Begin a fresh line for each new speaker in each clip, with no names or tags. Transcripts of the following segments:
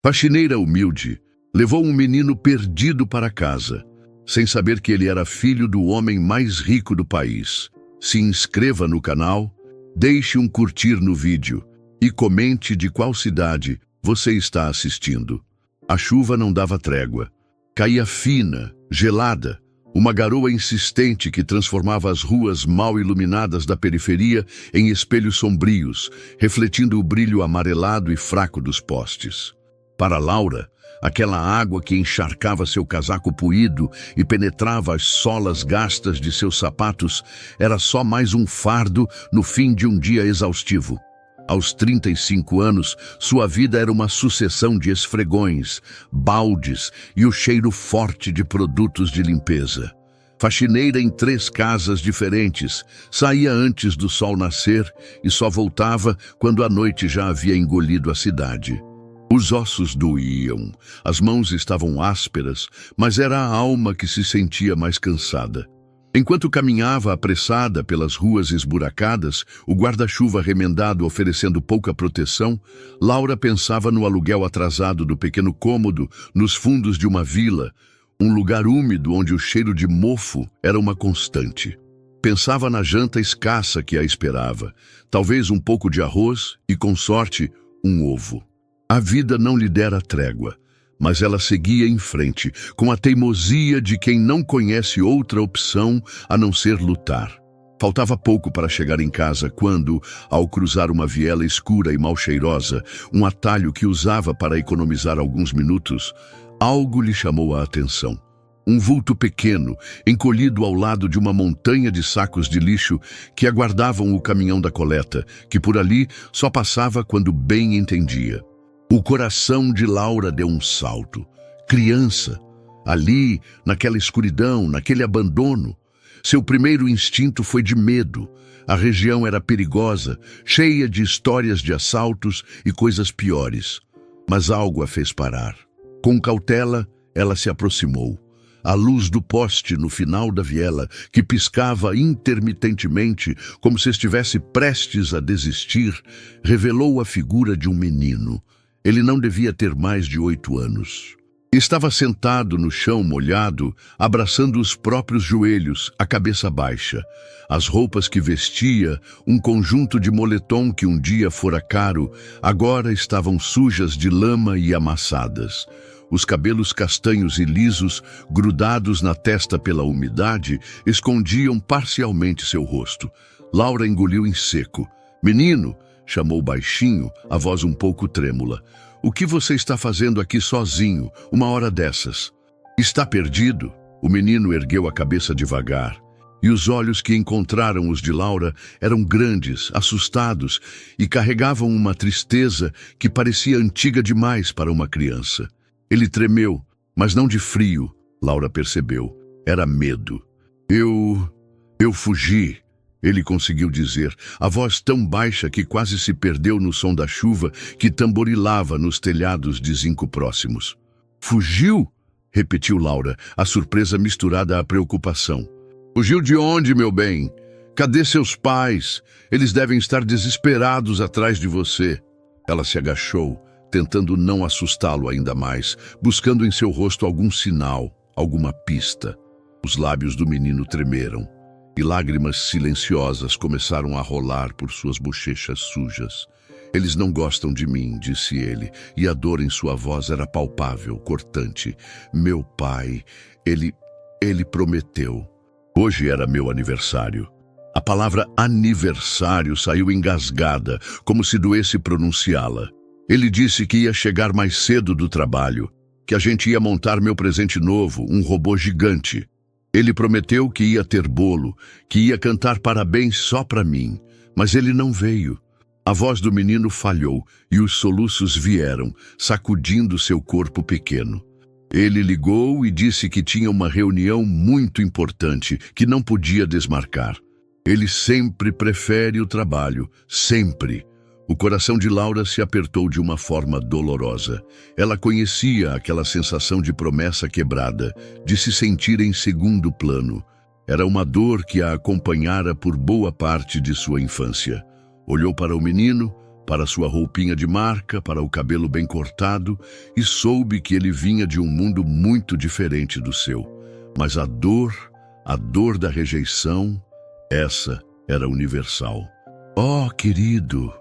Faxineira humilde levou um menino perdido para casa, sem saber que ele era filho do homem mais rico do país. Se inscreva no canal, deixe um curtir no vídeo e comente de qual cidade você está assistindo. A chuva não dava trégua. Caía fina, gelada, uma garoa insistente que transformava as ruas mal iluminadas da periferia em espelhos sombrios, refletindo o brilho amarelado e fraco dos postes. Para Laura, aquela água que encharcava seu casaco poído e penetrava as solas gastas de seus sapatos era só mais um fardo no fim de um dia exaustivo. Aos 35 anos, sua vida era uma sucessão de esfregões, baldes e o cheiro forte de produtos de limpeza. Faxineira em 3 casas diferentes, saía antes do sol nascer e só voltava quando a noite já havia engolido a cidade. Os ossos doíam, as mãos estavam ásperas, mas era a alma que se sentia mais cansada. Enquanto caminhava apressada pelas ruas esburacadas, o guarda-chuva remendado oferecendo pouca proteção, Laura pensava no aluguel atrasado do pequeno cômodo nos fundos de uma vila, um lugar úmido onde o cheiro de mofo era uma constante. Pensava na janta escassa que a esperava, talvez um pouco de arroz e, com sorte, um ovo. A vida não lhe dera trégua, mas ela seguia em frente, com a teimosia de quem não conhece outra opção a não ser lutar. Faltava pouco para chegar em casa quando, ao cruzar uma viela escura e mal cheirosa, um atalho que usava para economizar alguns minutos, algo lhe chamou a atenção. Um vulto pequeno, encolhido ao lado de uma montanha de sacos de lixo que aguardavam o caminhão da coleta, que por ali só passava quando bem entendia. O coração de Laura deu um salto. Criança, ali, naquela escuridão, naquele abandono. Seu primeiro instinto foi de medo. A região era perigosa, cheia de histórias de assaltos e coisas piores. Mas algo a fez parar. Com cautela, ela se aproximou. A luz do poste no final da viela, que piscava intermitentemente, como se estivesse prestes a desistir, revelou a figura de um menino. Ele não devia ter mais de 8 anos. Estava sentado no chão molhado, abraçando os próprios joelhos, a cabeça baixa. As roupas que vestia, um conjunto de moletom que um dia fora caro, agora estavam sujas de lama e amassadas. Os cabelos castanhos e lisos, grudados na testa pela umidade, escondiam parcialmente seu rosto. Laura engoliu em seco. "Menino!" chamou baixinho, a voz um pouco trêmula. "O que você está fazendo aqui sozinho, uma hora dessas?" "Está perdido?" O menino ergueu a cabeça devagar, e os olhos que encontraram os de Laura eram grandes, assustados, e carregavam uma tristeza que parecia antiga demais para uma criança. Ele tremeu, mas não de frio, Laura percebeu. Era medo. Eu fugi." Ele conseguiu dizer, a voz tão baixa que quase se perdeu no som da chuva que tamborilava nos telhados de zinco próximos. "Fugiu?" repetiu Laura, a surpresa misturada à preocupação. "Fugiu de onde, meu bem? Cadê seus pais? Eles devem estar desesperados atrás de você." Ela se agachou, tentando não assustá-lo ainda mais, buscando em seu rosto algum sinal, alguma pista. Os lábios do menino tremeram. E lágrimas silenciosas começaram a rolar por suas bochechas sujas. "Eles não gostam de mim", disse ele, e a dor em sua voz era palpável, cortante. "Meu pai, ele prometeu." Hoje era meu aniversário. A palavra aniversário saiu engasgada, como se doesse pronunciá-la. "Ele disse que ia chegar mais cedo do trabalho, que a gente ia montar meu presente novo, um robô gigante. Ele prometeu que ia ter bolo, que ia cantar parabéns só para mim, mas ele não veio." A voz do menino falhou e os soluços vieram, sacudindo seu corpo pequeno. Ele ligou e disse que tinha uma reunião muito importante, que não podia desmarcar. Ele sempre prefere o trabalho, sempre. O coração de Laura se apertou de uma forma dolorosa. Ela conhecia aquela sensação de promessa quebrada, de se sentir em segundo plano. Era uma dor que a acompanhara por boa parte de sua infância. Olhou para o menino, para sua roupinha de marca, para o cabelo bem cortado, e soube que ele vinha de um mundo muito diferente do seu. Mas a dor da rejeição, essa era universal. "Oh, querido",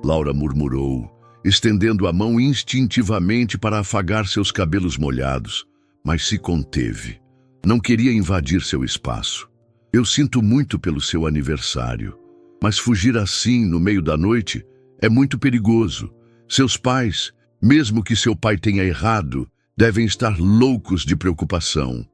Laura murmurou, estendendo a mão instintivamente para afagar seus cabelos molhados, mas se conteve. Não queria invadir seu espaço. "Eu sinto muito pelo seu aniversário, mas fugir assim no meio da noite é muito perigoso. Seus pais, mesmo que seu pai tenha errado, devem estar loucos de preocupação."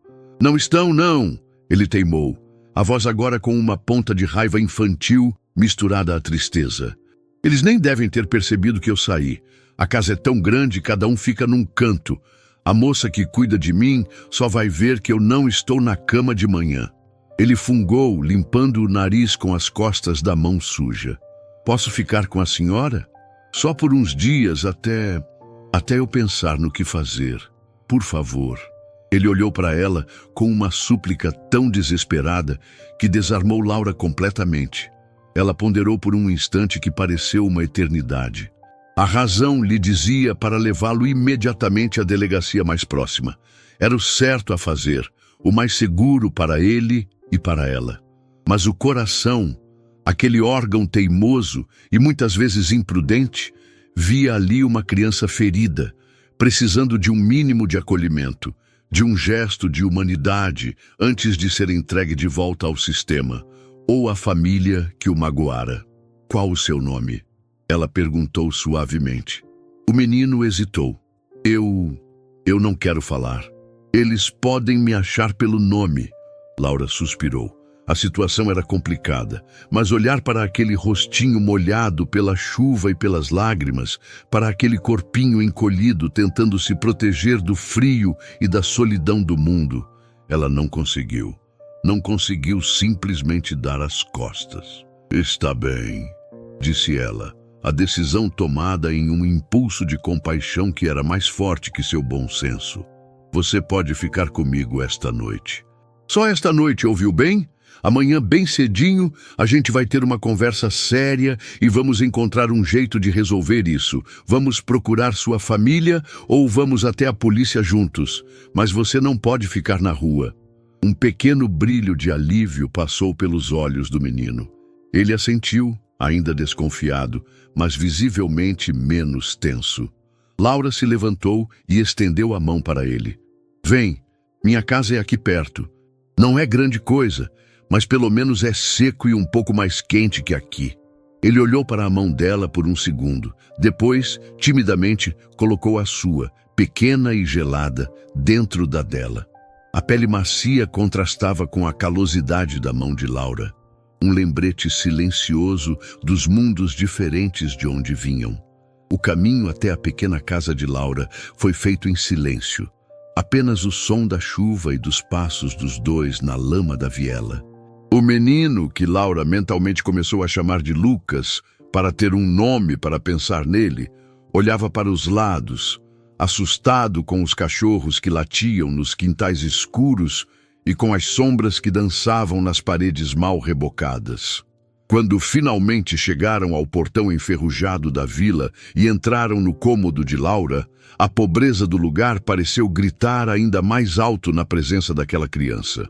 "Não estão, não", ele teimou, a voz agora com uma ponta de raiva infantil misturada à tristeza. "Eles nem devem ter percebido que eu saí. A casa é tão grande, cada um fica num canto. A moça que cuida de mim só vai ver que eu não estou na cama de manhã." Ele fungou, limpando o nariz com as costas da mão suja. "Posso ficar com a senhora? Só por uns dias até eu pensar no que fazer. Por favor." Ele olhou para ela com uma súplica tão desesperada que desarmou Laura completamente. Ela ponderou por um instante que pareceu uma eternidade. A razão lhe dizia para levá-lo imediatamente à delegacia mais próxima. Era o certo a fazer, o mais seguro para ele e para ela. Mas o coração, aquele órgão teimoso e muitas vezes imprudente, via ali uma criança ferida, precisando de um mínimo de acolhimento, de um gesto de humanidade antes de ser entregue de volta ao sistema, ou à família que o magoara. "Qual o seu nome?" ela perguntou suavemente. O menino hesitou. Eu não quero falar. Eles podem me achar pelo nome." Laura suspirou. A situação era complicada, mas olhar para aquele rostinho molhado pela chuva e pelas lágrimas, para aquele corpinho encolhido tentando se proteger do frio e da solidão do mundo, ela não conseguiu. Não conseguiu simplesmente dar as costas. "Está bem", disse ela, a decisão tomada em um impulso de compaixão que era mais forte que seu bom senso. "Você pode ficar comigo esta noite." "Só esta noite, ouviu bem? Amanhã, bem cedinho, a gente vai ter uma conversa séria e vamos encontrar um jeito de resolver isso. Vamos procurar sua família ou vamos até a polícia juntos. Mas você não pode ficar na rua." Um pequeno brilho de alívio passou pelos olhos do menino. Ele assentiu, ainda desconfiado, mas visivelmente menos tenso. Laura se levantou e estendeu a mão para ele. "Vem, minha casa é aqui perto. Não é grande coisa, mas pelo menos é seco e um pouco mais quente que aqui." Ele olhou para a mão dela por um segundo. Depois, timidamente, colocou a sua, pequena e gelada, dentro da dela. A pele macia contrastava com a calosidade da mão de Laura. Um lembrete silencioso dos mundos diferentes de onde vinham. O caminho até a pequena casa de Laura foi feito em silêncio. Apenas o som da chuva e dos passos dos dois na lama da viela. O menino, que Laura mentalmente começou a chamar de Lucas, para ter um nome para pensar nele, olhava para os lados, assustado com os cachorros que latiam nos quintais escuros e com as sombras que dançavam nas paredes mal rebocadas. Quando finalmente chegaram ao portão enferrujado da vila e entraram no cômodo de Laura, a pobreza do lugar pareceu gritar ainda mais alto na presença daquela criança.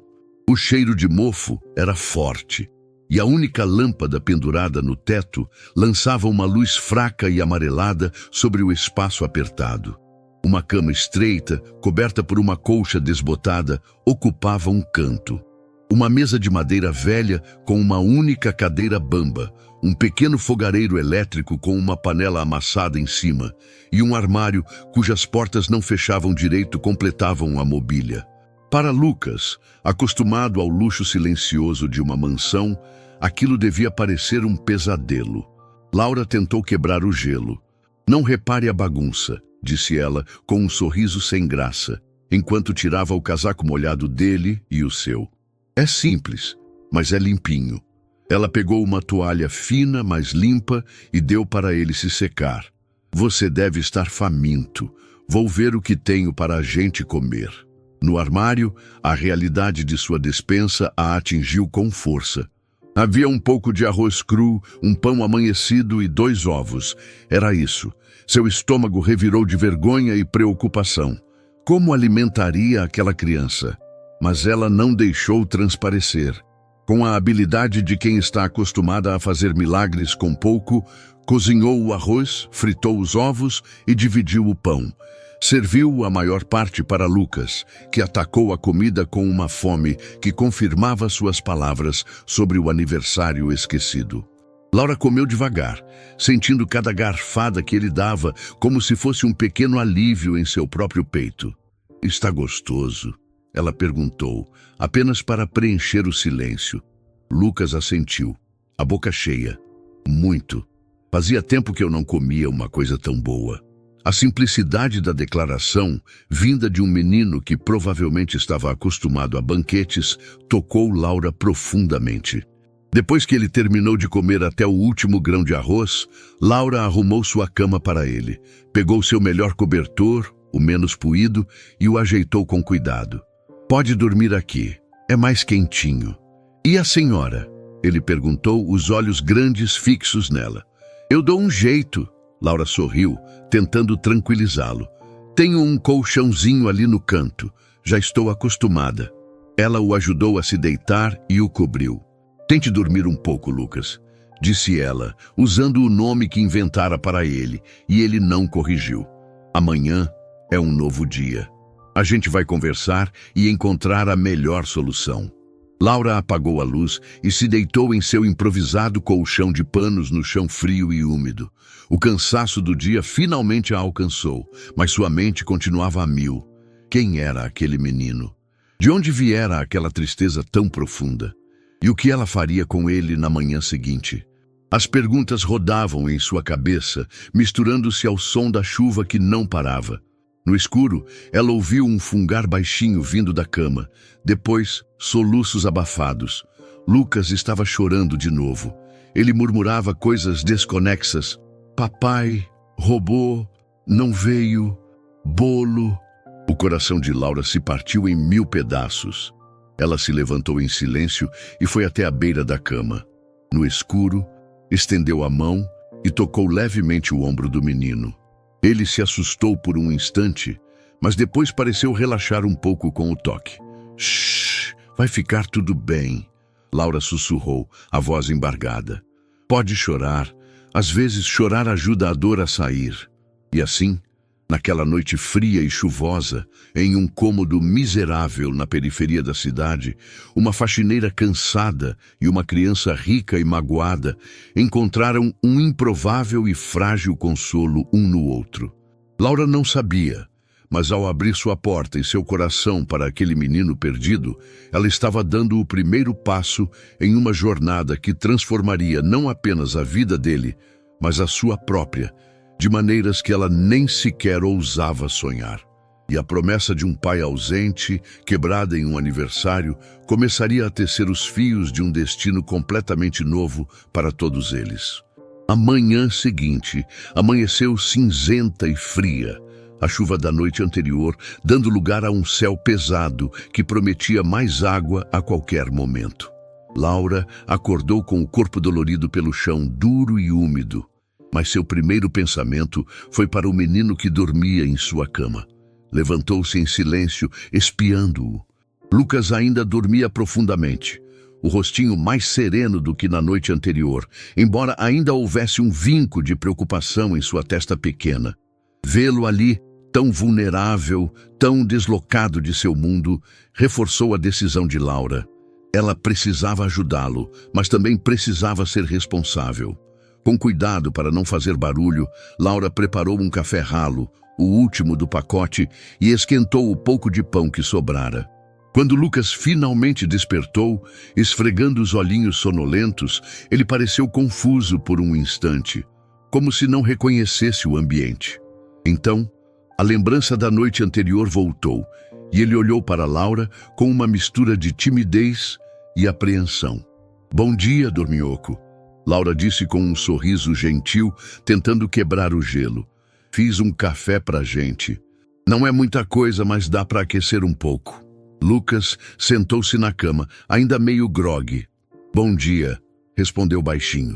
O cheiro de mofo era forte, e a única lâmpada pendurada no teto lançava uma luz fraca e amarelada sobre o espaço apertado. Uma cama estreita, coberta por uma colcha desbotada, ocupava um canto. Uma mesa de madeira velha com uma única cadeira bamba, um pequeno fogareiro elétrico com uma panela amassada em cima e um armário cujas portas não fechavam direito completavam a mobília. Para Lucas, acostumado ao luxo silencioso de uma mansão, aquilo devia parecer um pesadelo. Laura tentou quebrar o gelo. "Não repare a bagunça", disse ela com um sorriso sem graça, enquanto tirava o casaco molhado dele e o seu. "É simples, mas é limpinho." Ela pegou uma toalha fina, mas limpa, e deu para ele se secar. "Você deve estar faminto. Vou ver o que tenho para a gente comer." No armário, a realidade de sua despensa a atingiu com força. Havia um pouco de arroz cru, um pão amanhecido e 2 ovos. Era isso. Seu estômago revirou de vergonha e preocupação. Como alimentaria aquela criança? Mas ela não deixou transparecer. Com a habilidade de quem está acostumada a fazer milagres com pouco, cozinhou o arroz, fritou os ovos e dividiu o pão. Serviu a maior parte para Lucas, que atacou a comida com uma fome que confirmava suas palavras sobre o aniversário esquecido. Laura comeu devagar, sentindo cada garfada que ele dava como se fosse um pequeno alívio em seu próprio peito. "Está gostoso?" ela perguntou, apenas para preencher o silêncio. Lucas assentiu, a boca cheia. "Muito. Fazia tempo que eu não comia uma coisa tão boa." A simplicidade da declaração, vinda de um menino que provavelmente estava acostumado a banquetes, tocou Laura profundamente. Depois que ele terminou de comer até o último grão de arroz, Laura arrumou sua cama para ele, pegou seu melhor cobertor, o menos puído, e o ajeitou com cuidado. "Pode dormir aqui, é mais quentinho." "E a senhora?" ele perguntou, os olhos grandes fixos nela. "Eu dou um jeito." Laura sorriu, tentando tranquilizá-lo. "Tenho um colchãozinho ali no canto. Já estou acostumada." Ela o ajudou a se deitar e o cobriu. "Tente dormir um pouco, Lucas", disse ela, usando o nome que inventara para ele, e ele não corrigiu. "Amanhã é um novo dia. A gente vai conversar e encontrar a melhor solução." Laura apagou a luz e se deitou em seu improvisado colchão de panos no chão frio e úmido. O cansaço do dia finalmente a alcançou, mas sua mente continuava a mil. Quem era aquele menino? De onde viera aquela tristeza tão profunda? E o que ela faria com ele na manhã seguinte? As perguntas rodavam em sua cabeça, misturando-se ao som da chuva que não parava. No escuro, ela ouviu um fungar baixinho vindo da cama. Depois, soluços abafados. Lucas estava chorando de novo. Ele murmurava coisas desconexas. "Papai, robô, não veio, bolo." O coração de Laura se partiu em 1000 pedaços. Ela se levantou em silêncio e foi até a beira da cama. No escuro, estendeu a mão e tocou levemente o ombro do menino. Ele se assustou por um instante, mas depois pareceu relaxar um pouco com o toque. "Shh, vai ficar tudo bem", Laura sussurrou, a voz embargada. "Pode chorar. Às vezes chorar ajuda a dor a sair." E assim, naquela noite fria e chuvosa, em um cômodo miserável na periferia da cidade, uma faxineira cansada e uma criança rica e magoada encontraram um improvável e frágil consolo um no outro. Laura não sabia, mas ao abrir sua porta e seu coração para aquele menino perdido, ela estava dando o primeiro passo em uma jornada que transformaria não apenas a vida dele, mas a sua própria, de maneiras que ela nem sequer ousava sonhar. E a promessa de um pai ausente, quebrada em um aniversário, começaria a tecer os fios de um destino completamente novo para todos eles. A manhã seguinte amanheceu cinzenta e fria, a chuva da noite anterior dando lugar a um céu pesado que prometia mais água a qualquer momento. Laura acordou com o corpo dolorido pelo chão duro e úmido, mas seu primeiro pensamento foi para o menino que dormia em sua cama. Levantou-se em silêncio, espiando-o. Lucas ainda dormia profundamente, o rostinho mais sereno do que na noite anterior, embora ainda houvesse um vinco de preocupação em sua testa pequena. Vê-lo ali, tão vulnerável, tão deslocado de seu mundo, reforçou a decisão de Laura. Ela precisava ajudá-lo, mas também precisava ser responsável. Com cuidado para não fazer barulho, Laura preparou um café ralo, o último do pacote, e esquentou o pouco de pão que sobrara. Quando Lucas finalmente despertou, esfregando os olhinhos sonolentos, ele pareceu confuso por um instante, como se não reconhecesse o ambiente. Então, a lembrança da noite anterior voltou, e ele olhou para Laura com uma mistura de timidez e apreensão. "Bom dia, dorminhoco", Laura disse com um sorriso gentil, tentando quebrar o gelo. "Fiz um café pra gente. Não é muita coisa, mas dá para aquecer um pouco." Lucas sentou-se na cama, ainda meio grogue. Bom dia, respondeu baixinho.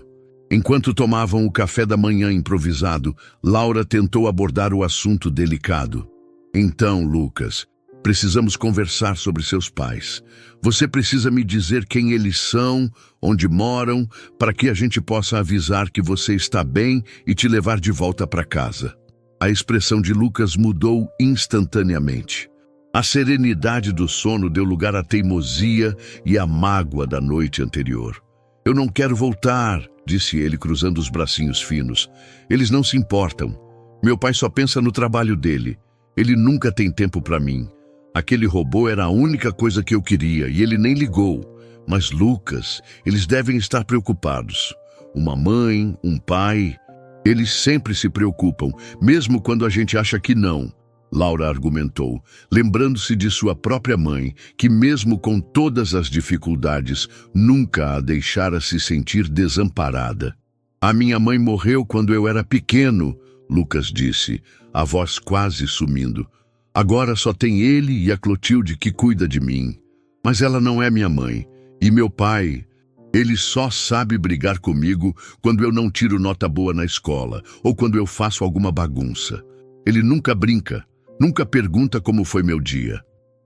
Enquanto tomavam o café da manhã improvisado, Laura tentou abordar o assunto delicado. Então, Lucas, precisamos conversar sobre seus pais. Você precisa me dizer quem eles são, onde moram, para que a gente possa avisar que você está bem e te levar de volta para casa. A expressão de Lucas mudou instantaneamente. A serenidade do sono deu lugar à teimosia e à mágoa da noite anterior. Eu não quero voltar, disse ele, cruzando os bracinhos finos. Eles não se importam. Meu pai só pensa no trabalho dele. Ele nunca tem tempo para mim. Aquele robô era a única coisa que eu queria e ele nem ligou. Mas, Lucas, eles devem estar preocupados. Uma mãe, um pai, eles sempre se preocupam, mesmo quando a gente acha que não. Laura argumentou, lembrando-se de sua própria mãe, que mesmo com todas as dificuldades, nunca a deixara se sentir desamparada. A minha mãe morreu quando eu era pequeno, Lucas disse, a voz quase sumindo. Agora só tem ele e a Clotilde que cuida de mim. Mas ela não é minha mãe. E meu pai, ele só sabe brigar comigo quando eu não tiro nota boa na escola ou quando eu faço alguma bagunça. Ele nunca brinca. Nunca pergunta como foi meu dia.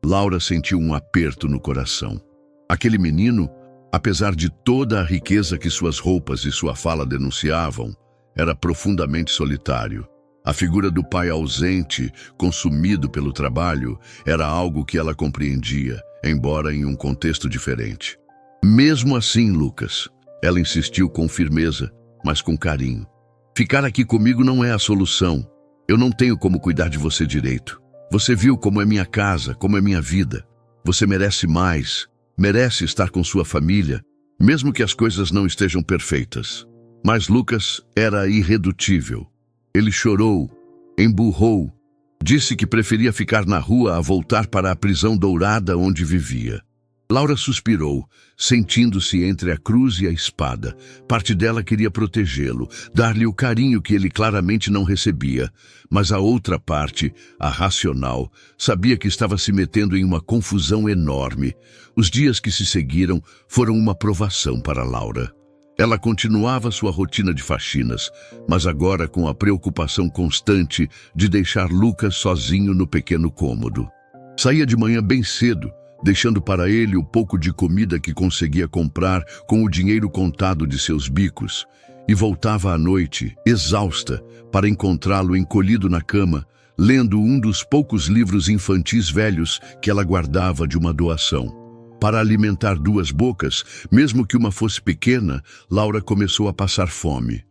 Laura sentiu um aperto no coração. Aquele menino, apesar de toda a riqueza que suas roupas e sua fala denunciavam, era profundamente solitário. A figura do pai ausente, consumido pelo trabalho, era algo que ela compreendia, embora em um contexto diferente. Mesmo assim, Lucas, ela insistiu com firmeza, mas com carinho. Ficar aqui comigo não é a solução. Eu não tenho como cuidar de você direito. Você viu como é minha casa, como é minha vida. Você merece mais, merece estar com sua família, mesmo que as coisas não estejam perfeitas. Mas Lucas era irredutível. Ele chorou, emburrou, disse que preferia ficar na rua a voltar para a prisão dourada onde vivia. Laura suspirou, sentindo-se entre a cruz e a espada. Parte dela queria protegê-lo, dar-lhe o carinho que ele claramente não recebia. Mas a outra parte, a racional, sabia que estava se metendo em uma confusão enorme. Os dias que se seguiram foram uma provação para Laura. Ela continuava sua rotina de faxinas, mas agora com a preocupação constante de deixar Lucas sozinho no pequeno cômodo. Saía de manhã bem cedo, deixando para ele o pouco de comida que conseguia comprar com o dinheiro contado de seus bicos, e voltava à noite, exausta, para encontrá-lo encolhido na cama, lendo um dos poucos livros infantis velhos que ela guardava de uma doação. Para alimentar duas bocas, mesmo que uma fosse pequena, Laura começou a passar fome.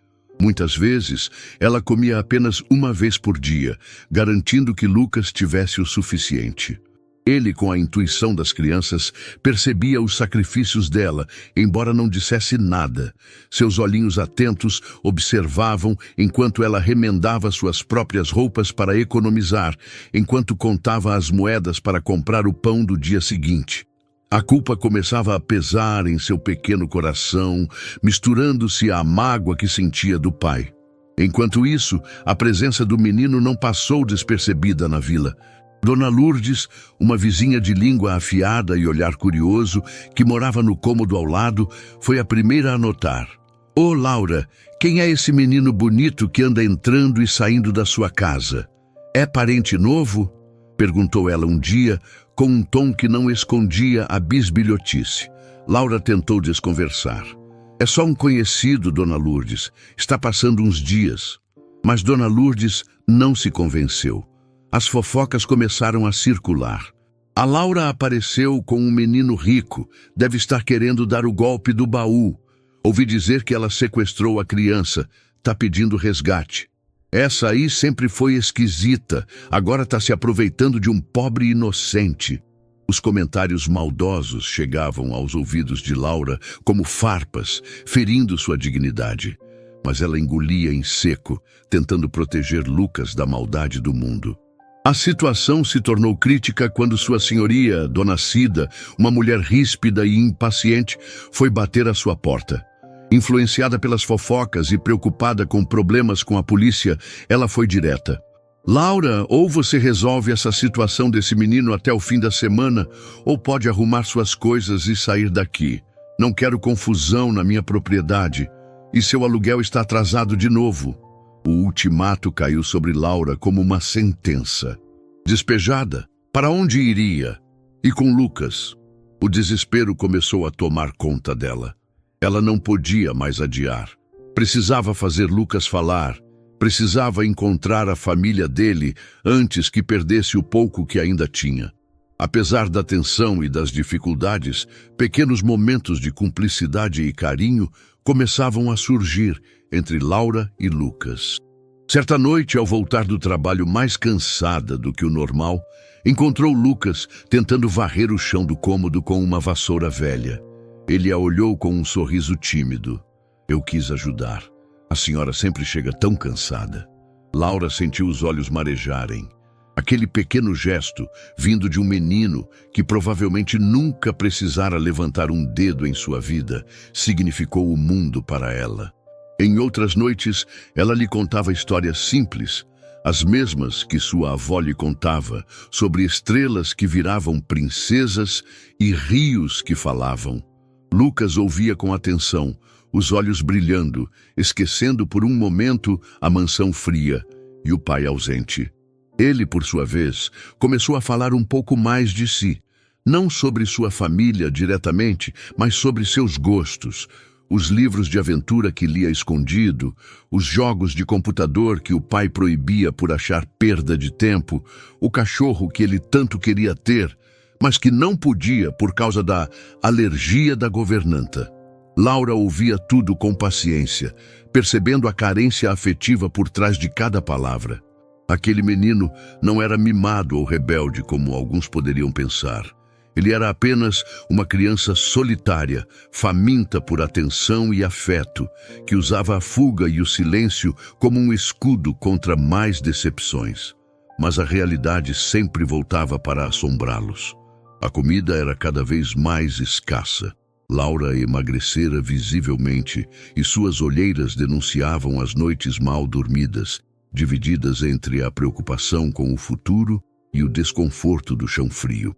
Muitas vezes, ela comia apenas uma vez por dia, garantindo que Lucas tivesse o suficiente. Ele, com a intuição das crianças, percebia os sacrifícios dela, embora não dissesse nada. Seus olhinhos atentos observavam enquanto ela remendava suas próprias roupas para economizar, enquanto contava as moedas para comprar o pão do dia seguinte. A culpa começava a pesar em seu pequeno coração, misturando-se à mágoa que sentia do pai. Enquanto isso, a presença do menino não passou despercebida na vila. Dona Lourdes, uma vizinha de língua afiada e olhar curioso, que morava no cômodo ao lado, foi a primeira a notar. "Ô, Laura, quem é esse menino bonito que anda entrando e saindo da sua casa? É parente novo?" perguntou ela um dia, com um tom que não escondia a bisbilhotice. Laura tentou desconversar. "É só um conhecido, Dona Lourdes. Está passando uns dias." Mas Dona Lourdes não se convenceu. As fofocas começaram a circular. A Laura apareceu com um menino rico, deve estar querendo dar o golpe do baú. Ouvi dizer que ela sequestrou a criança, tá pedindo resgate. Essa aí sempre foi esquisita, agora tá se aproveitando de um pobre inocente. Os comentários maldosos chegavam aos ouvidos de Laura como farpas, ferindo sua dignidade. Mas ela engolia em seco, tentando proteger Lucas da maldade do mundo. A situação se tornou crítica quando sua senhoria, Dona Cida, uma mulher ríspida e impaciente, foi bater à sua porta. Influenciada pelas fofocas e preocupada com problemas com a polícia, ela foi direta. "Laura, ou você resolve essa situação desse menino até o fim da semana, ou pode arrumar suas coisas e sair daqui. Não quero confusão na minha propriedade. E seu aluguel está atrasado de novo. O ultimato caiu sobre Laura como uma sentença. Despejada, para onde iria? E com Lucas? O desespero começou a tomar conta dela. Ela não podia mais adiar. Precisava fazer Lucas falar. Precisava encontrar a família dele antes que perdesse o pouco que ainda tinha. Apesar da tensão e das dificuldades, pequenos momentos de cumplicidade e carinho começavam a surgir entre Laura e Lucas. Certa noite, ao voltar do trabalho mais cansada do que o normal, encontrou Lucas tentando varrer o chão do cômodo com uma vassoura velha. Ele a olhou com um sorriso tímido. Eu quis ajudar. A senhora sempre chega tão cansada. Laura sentiu os olhos marejarem. Aquele pequeno gesto, vindo de um menino que provavelmente nunca precisara levantar um dedo em sua vida, significou o mundo para ela. Em outras noites, ela lhe contava histórias simples, as mesmas que sua avó lhe contava, sobre estrelas que viravam princesas e rios que falavam. Lucas ouvia com atenção, os olhos brilhando, esquecendo por um momento a mansão fria e o pai ausente. Ele, por sua vez, começou a falar um pouco mais de si, não sobre sua família diretamente, mas sobre seus gostos, os livros de aventura que lia escondido, os jogos de computador que o pai proibia por achar perda de tempo, o cachorro que ele tanto queria ter, mas que não podia por causa da alergia da governanta. Laura ouvia tudo com paciência, percebendo a carência afetiva por trás de cada palavra. Aquele menino não era mimado ou rebelde, como alguns poderiam pensar. Ele era apenas uma criança solitária, faminta por atenção e afeto, que usava a fuga e o silêncio como um escudo contra mais decepções. Mas a realidade sempre voltava para assombrá-los. A comida era cada vez mais escassa. Laura emagrecera visivelmente e suas olheiras denunciavam as noites mal dormidas, divididas entre a preocupação com o futuro e o desconforto do chão frio.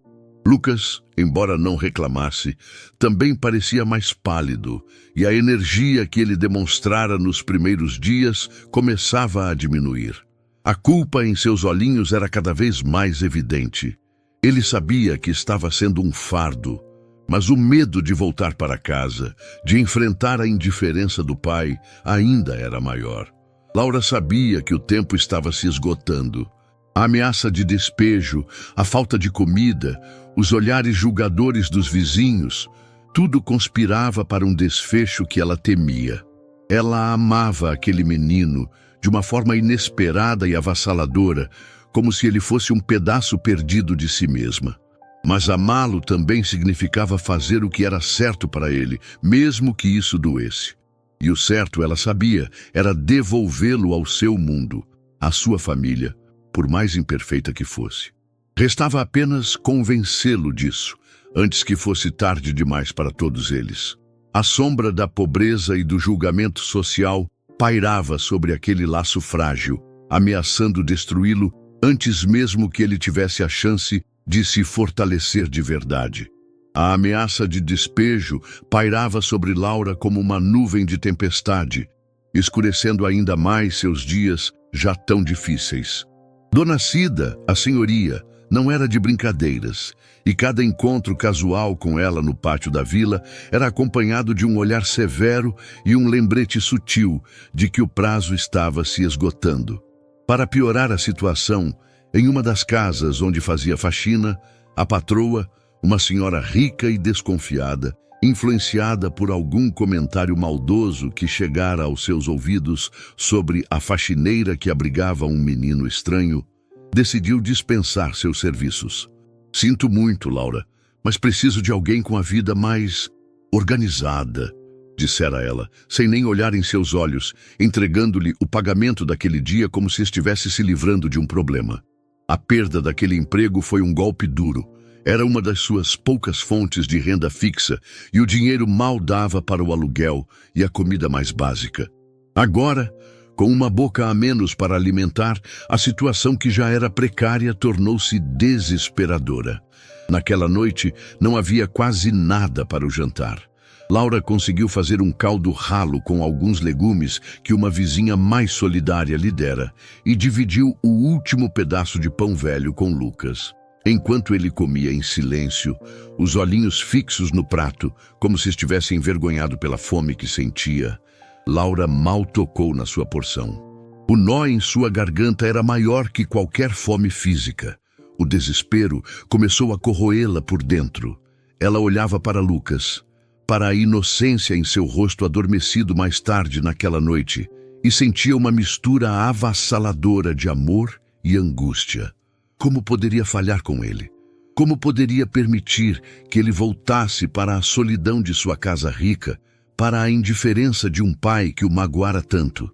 Lucas, embora não reclamasse, também parecia mais pálido, e a energia que ele demonstrara nos primeiros dias começava a diminuir. A culpa em seus olhinhos era cada vez mais evidente. Ele sabia que estava sendo um fardo, mas o medo de voltar para casa, de enfrentar a indiferença do pai, ainda era maior. Laura sabia que o tempo estava se esgotando. A ameaça de despejo, a falta de comida, os olhares julgadores dos vizinhos, tudo conspirava para um desfecho que ela temia. Ela amava aquele menino de uma forma inesperada e avassaladora, como se ele fosse um pedaço perdido de si mesma. Mas amá-lo também significava fazer o que era certo para ele, mesmo que isso doesse. E o certo, ela sabia, era devolvê-lo ao seu mundo, à sua família, por mais imperfeita que fosse. Restava apenas convencê-lo disso, antes que fosse tarde demais para todos eles. A sombra da pobreza e do julgamento social pairava sobre aquele laço frágil, ameaçando destruí-lo antes mesmo que ele tivesse a chance de se fortalecer de verdade. A ameaça de despejo pairava sobre Laura como uma nuvem de tempestade, escurecendo ainda mais seus dias já tão difíceis. Dona Cida, a senhoria, não era de brincadeiras, e cada encontro casual com ela no pátio da vila era acompanhado de um olhar severo e um lembrete sutil de que o prazo estava se esgotando. Para piorar a situação, em uma das casas onde fazia faxina, a patroa, uma senhora rica e desconfiada, influenciada por algum comentário maldoso que chegara aos seus ouvidos sobre a faxineira que abrigava um menino estranho, decidiu dispensar seus serviços. Sinto muito, Laura, mas preciso de alguém com a vida mais organizada, dissera ela, sem nem olhar em seus olhos, entregando-lhe o pagamento daquele dia como se estivesse se livrando de um problema. A perda daquele emprego foi um golpe duro. Era uma das suas poucas fontes de renda fixa e o dinheiro mal dava para o aluguel e a comida mais básica. Agora, com uma boca a menos para alimentar, a situação que já era precária tornou-se desesperadora. Naquela noite, não havia quase nada para o jantar. Laura conseguiu fazer um caldo ralo com alguns legumes que uma vizinha mais solidária lhe dera e dividiu o último pedaço de pão velho com Lucas. Enquanto ele comia em silêncio, os olhinhos fixos no prato, como se estivesse envergonhado pela fome que sentia, Laura mal tocou na sua porção. O nó em sua garganta era maior que qualquer fome física. O desespero começou a corroê-la por dentro. Ela olhava para Lucas, para a inocência em seu rosto adormecido mais tarde naquela noite, e sentia uma mistura avassaladora de amor e angústia. Como poderia falhar com ele? Como poderia permitir que ele voltasse para a solidão de sua casa rica, para a indiferença de um pai que o magoara tanto?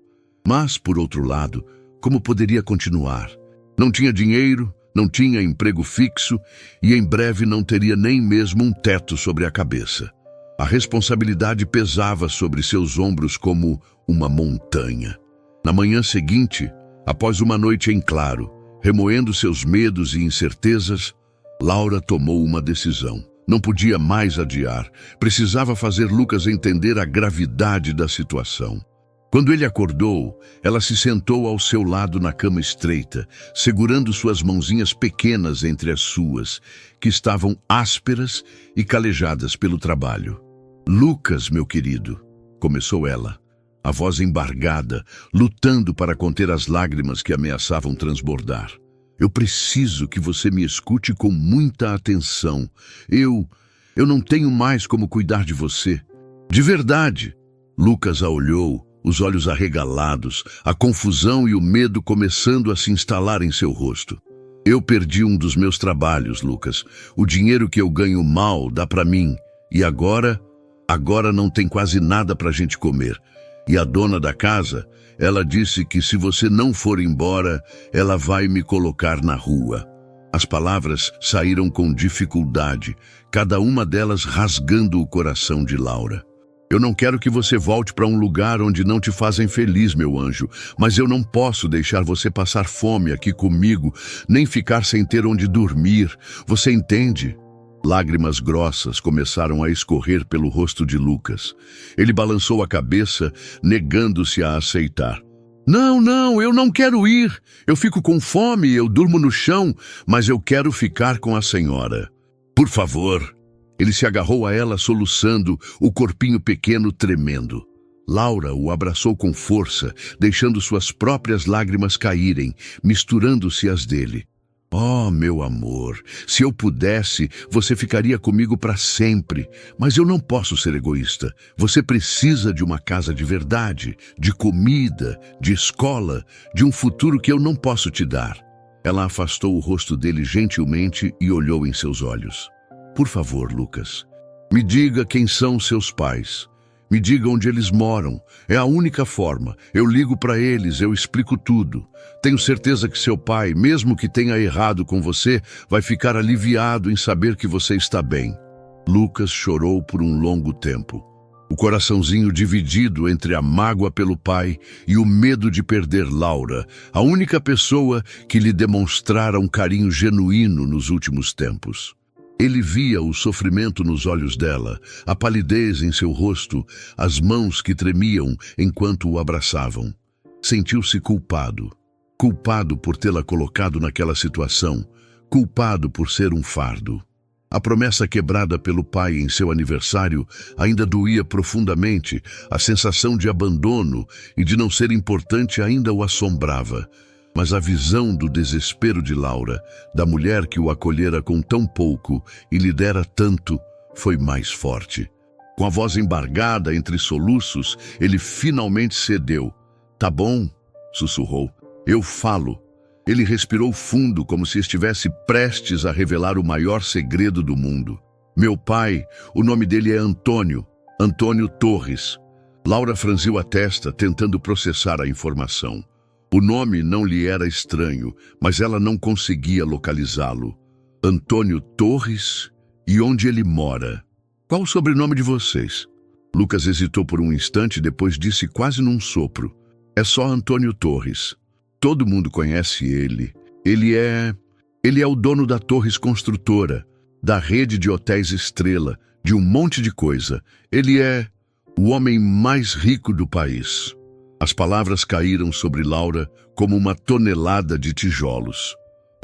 Mas, por outro lado, como poderia continuar? Não tinha dinheiro, não tinha emprego fixo e em breve não teria nem mesmo um teto sobre a cabeça. A responsabilidade pesava sobre seus ombros como uma montanha. Na manhã seguinte, após uma noite em claro, remoendo seus medos e incertezas, Laura tomou uma decisão. Não podia mais adiar. Precisava fazer Lucas entender a gravidade da situação. Quando ele acordou, ela se sentou ao seu lado na cama estreita, segurando suas mãozinhas pequenas entre as suas, que estavam ásperas e calejadas pelo trabalho. "Lucas, meu querido", começou ela, a voz embargada, lutando para conter as lágrimas que ameaçavam transbordar. "Eu preciso que você me escute com muita atenção. Eu não tenho mais como cuidar de você. De verdade." Lucas a olhou, os olhos arregalados, a confusão e o medo começando a se instalar em seu rosto. "Eu perdi um dos meus trabalhos, Lucas. O dinheiro que eu ganho mal dá para mim. E agora não tem quase nada para a gente comer. E a dona da casa, ela disse que se você não for embora, ela vai me colocar na rua." As palavras saíram com dificuldade, cada uma delas rasgando o coração de Laura. "Eu não quero que você volte para um lugar onde não te fazem feliz, meu anjo, mas eu não posso deixar você passar fome aqui comigo, nem ficar sem ter onde dormir. Você entende?" Lágrimas grossas começaram a escorrer pelo rosto de Lucas. Ele balançou a cabeça, negando-se a aceitar. Não, eu não quero ir. Eu fico com fome, eu durmo no chão, mas eu quero ficar com a senhora. Por favor." Ele se agarrou a ela soluçando, o corpinho pequeno tremendo. Laura o abraçou com força, deixando suas próprias lágrimas caírem, misturando-se às dele. "Oh, meu amor, se eu pudesse, você ficaria comigo para sempre. Mas eu não posso ser egoísta. Você precisa de uma casa de verdade, de comida, de escola, de um futuro que eu não posso te dar." Ela afastou o rosto dele gentilmente e olhou em seus olhos. "Por favor, Lucas, me diga quem são seus pais. Me diga onde eles moram. É a única forma. Eu ligo para eles, eu explico tudo. Tenho certeza que seu pai, mesmo que tenha errado com você, vai ficar aliviado em saber que você está bem." Lucas chorou por um longo tempo. O coraçãozinho dividido entre a mágoa pelo pai e o medo de perder Laura, a única pessoa que lhe demonstrara um carinho genuíno nos últimos tempos. Ele via o sofrimento nos olhos dela, a palidez em seu rosto, as mãos que tremiam enquanto o abraçavam. Sentiu-se culpado. Culpado por tê-la colocado naquela situação. Culpado por ser um fardo. A promessa quebrada pelo pai em seu aniversário ainda doía profundamente. A sensação de abandono e de não ser importante ainda o assombrava. Mas a visão do desespero de Laura, da mulher que o acolhera com tão pouco e lhe dera tanto, foi mais forte. Com a voz embargada entre soluços, ele finalmente cedeu. "Tá bom", sussurrou. "Eu falo." Ele respirou fundo, como se estivesse prestes a revelar o maior segredo do mundo. "Meu pai, o nome dele é Antônio Torres." Laura franziu a testa, tentando processar a informação. O nome não lhe era estranho, mas ela não conseguia localizá-lo. "Antônio Torres? E onde ele mora? Qual o sobrenome de vocês?" Lucas hesitou por um instante, depois disse quase num sopro. "É só Antônio Torres. Todo mundo conhece ele. Ele é o dono da Torres Construtora. da rede de hotéis Estrela, de um monte de coisa. Ele é o homem mais rico do país. As palavras caíram sobre Laura como uma tonelada de tijolos.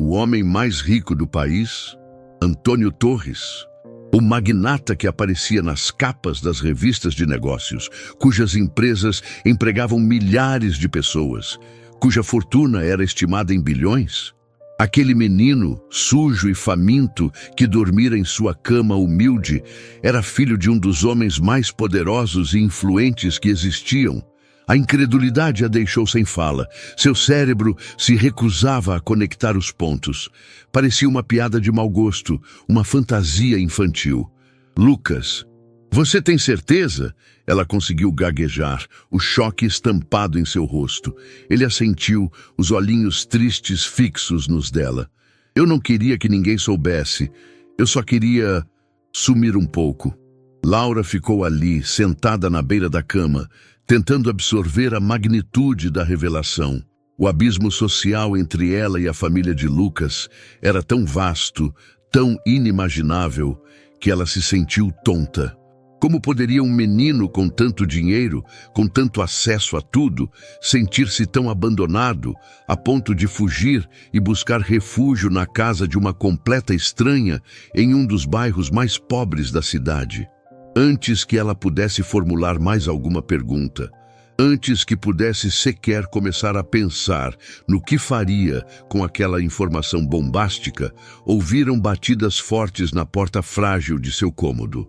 O homem mais rico do país? Antônio Torres? O magnata que aparecia nas capas das revistas de negócios, cujas empresas empregavam milhares de pessoas, cuja fortuna era estimada em bilhões? Aquele menino, sujo e faminto, que dormira em sua cama humilde, era filho de um dos homens mais poderosos e influentes que existiam. A incredulidade a deixou sem fala. Seu cérebro se recusava a conectar os pontos. Parecia uma piada de mau gosto, uma fantasia infantil. Lucas, você tem certeza? Ela conseguiu gaguejar, o choque estampado em seu rosto. Ele assentiu, os olhinhos tristes fixos nos dela. Eu não queria que ninguém soubesse. Eu só queria sumir um pouco. Laura ficou ali, sentada na beira da cama, tentando absorver a magnitude da revelação. O abismo social entre ela e a família de Lucas era tão vasto, tão inimaginável, que ela se sentiu tonta. Como poderia um menino com tanto dinheiro, com tanto acesso a tudo, sentir-se tão abandonado, a ponto de fugir e buscar refúgio na casa de uma completa estranha em um dos bairros mais pobres da cidade? Antes que ela pudesse formular mais alguma pergunta, antes que pudesse sequer começar a pensar no que faria com aquela informação bombástica, ouviram batidas fortes na porta frágil de seu cômodo.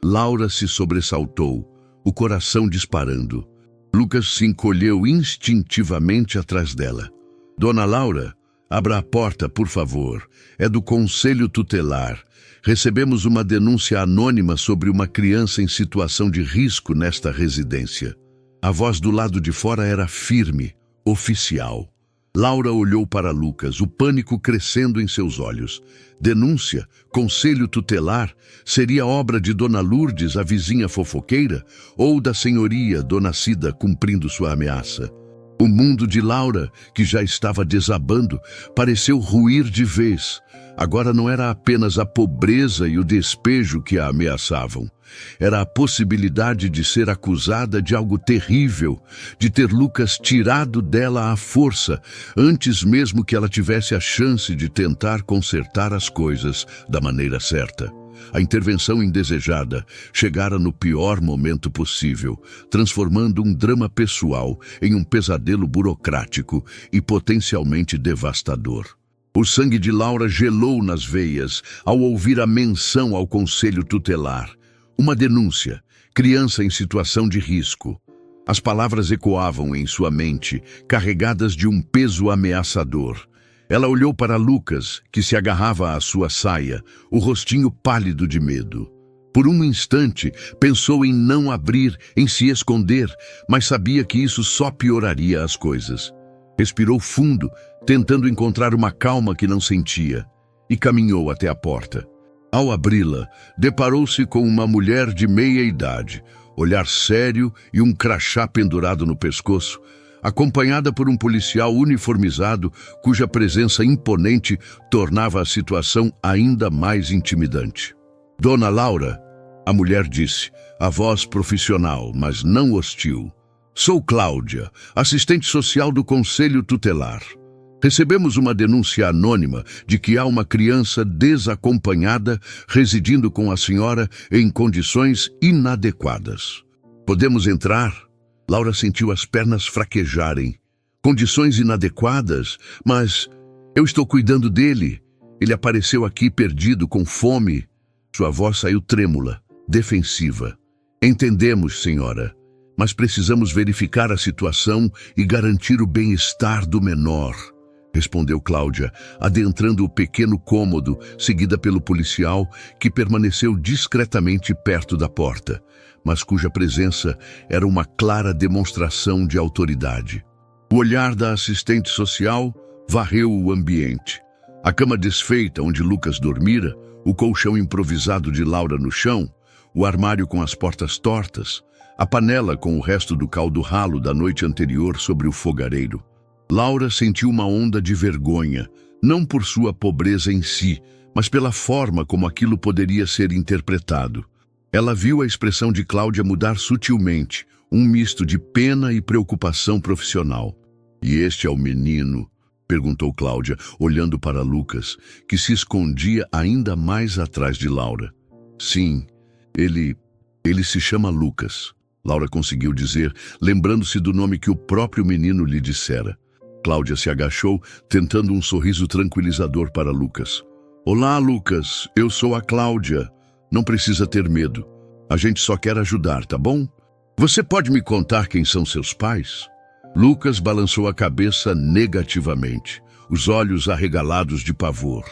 Laura se sobressaltou, o coração disparando. Lucas se encolheu instintivamente atrás dela. Dona Laura, abra a porta, por favor. É do Conselho Tutelar. Recebemos uma denúncia anônima sobre uma criança em situação de risco nesta residência. A voz do lado de fora era firme, oficial. Laura olhou para Lucas, o pânico crescendo em seus olhos. Denúncia, conselho tutelar, seria obra de Dona Lourdes, a vizinha fofoqueira, ou da senhoria Dona Cida cumprindo sua ameaça? O mundo de Laura, que já estava desabando, pareceu ruir de vez. Agora não era apenas a pobreza e o despejo que a ameaçavam. Era a possibilidade de ser acusada de algo terrível, de ter Lucas tirado dela à força, antes mesmo que ela tivesse a chance de tentar consertar as coisas da maneira certa. A intervenção indesejada chegara no pior momento possível, transformando um drama pessoal em um pesadelo burocrático e potencialmente devastador. O sangue de Laura gelou nas veias ao ouvir a menção ao conselho tutelar. Uma denúncia, criança em situação de risco. As palavras ecoavam em sua mente, carregadas de um peso ameaçador. Ela olhou para Lucas, que se agarrava à sua saia, o rostinho pálido de medo. Por um instante, pensou em não abrir, em se esconder, mas sabia que isso só pioraria as coisas. Respirou fundo, tentando encontrar uma calma que não sentia, e caminhou até a porta. Ao abri-la, deparou-se com uma mulher de meia idade, olhar sério e um crachá pendurado no pescoço, acompanhada por um policial uniformizado cuja presença imponente tornava a situação ainda mais intimidante. Dona Laura, a mulher disse, a voz profissional, mas não hostil. Sou Cláudia, assistente social do Conselho Tutelar. Recebemos uma denúncia anônima de que há uma criança desacompanhada residindo com a senhora em condições inadequadas. Podemos entrar? Laura sentiu as pernas fraquejarem. Condições inadequadas? Mas eu estou cuidando dele. Ele apareceu aqui perdido, com fome. Sua voz saiu trêmula, defensiva. Entendemos, senhora, mas precisamos verificar a situação e garantir o bem-estar do menor, respondeu Cláudia, adentrando o pequeno cômodo, seguida pelo policial, que permaneceu discretamente perto da porta, mas cuja presença era uma clara demonstração de autoridade. O olhar da assistente social varreu o ambiente. A cama desfeita onde Lucas dormira, o colchão improvisado de Laura no chão, o armário com as portas tortas, a panela com o resto do caldo ralo da noite anterior sobre o fogareiro. Laura sentiu uma onda de vergonha, não por sua pobreza em si, mas pela forma como aquilo poderia ser interpretado. Ela viu a expressão de Cláudia mudar sutilmente, um misto de pena e preocupação profissional. "E este é o menino?", perguntou Cláudia, olhando para Lucas, que se escondia ainda mais atrás de Laura. "Sim, ele se chama Lucas", Laura conseguiu dizer, lembrando-se do nome que o próprio menino lhe dissera. Cláudia se agachou, tentando um sorriso tranquilizador para Lucas. "Olá, Lucas, eu sou a Cláudia. Não precisa ter medo. A gente só quer ajudar, tá bom? Você pode me contar quem são seus pais?" Lucas balançou a cabeça negativamente, os olhos arregalados de pavor,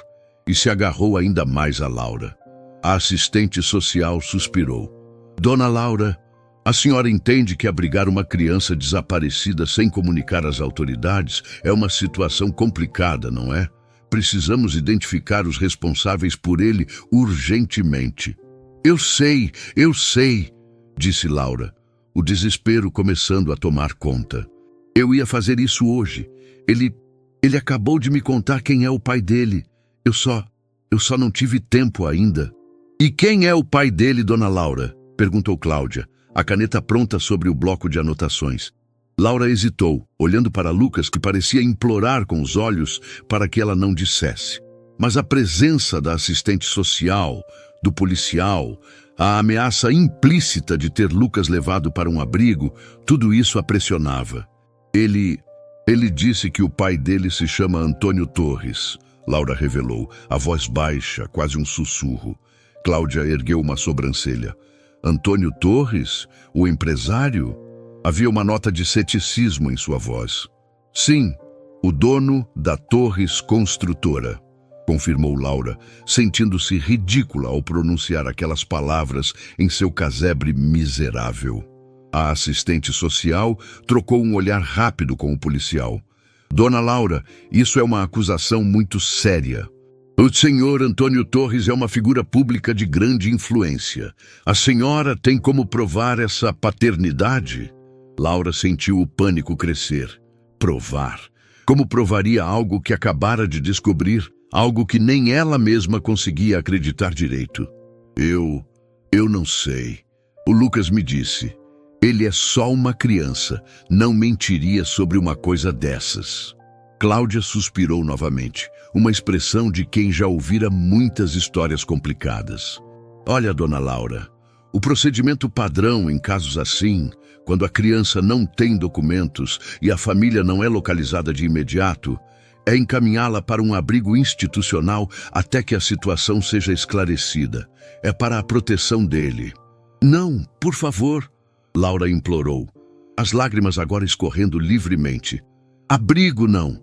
e se agarrou ainda mais a Laura. A assistente social suspirou. "Dona Laura, a senhora entende que abrigar uma criança desaparecida sem comunicar às autoridades é uma situação complicada, não é? Precisamos identificar os responsáveis por ele urgentemente." Eu sei, disse Laura, o desespero começando a tomar conta. "Eu ia fazer isso hoje. Ele acabou de me contar quem é o pai dele. Eu só não tive tempo ainda." "E quem é o pai dele, Dona Laura?", perguntou Cláudia, a caneta pronta sobre o bloco de anotações. Laura hesitou, olhando para Lucas, que parecia implorar com os olhos para que ela não dissesse. Mas a presença da assistente social, do policial, a ameaça implícita de ter Lucas levado para um abrigo, tudo isso a pressionava. Ele disse que o pai dele se chama Antônio Torres", Laura revelou, a voz baixa, quase um sussurro. Cláudia ergueu uma sobrancelha. "Antônio Torres? O empresário?" Havia uma nota de ceticismo em sua voz. "Sim, o dono da Torres Construtora", confirmou Laura, sentindo-se ridícula ao pronunciar aquelas palavras em seu casebre miserável. A assistente social trocou um olhar rápido com o policial. "Dona Laura, isso é uma acusação muito séria. O senhor Antônio Torres é uma figura pública de grande influência. A senhora tem como provar essa paternidade?" Laura sentiu o pânico crescer. Provar? Como provaria algo que acabara de descobrir? Algo que nem ela mesma conseguia acreditar direito. Eu não sei. O Lucas me disse. Ele é só uma criança. Não mentiria sobre uma coisa dessas." Cláudia suspirou novamente, uma expressão de quem já ouvira muitas histórias complicadas. "Olha, Dona Laura, o procedimento padrão em casos assim, quando a criança não tem documentos e a família não é localizada de imediato, é encaminhá-la para um abrigo institucional até que a situação seja esclarecida. É para a proteção dele." "Não, por favor", Laura implorou, as lágrimas agora escorrendo livremente. "Abrigo não.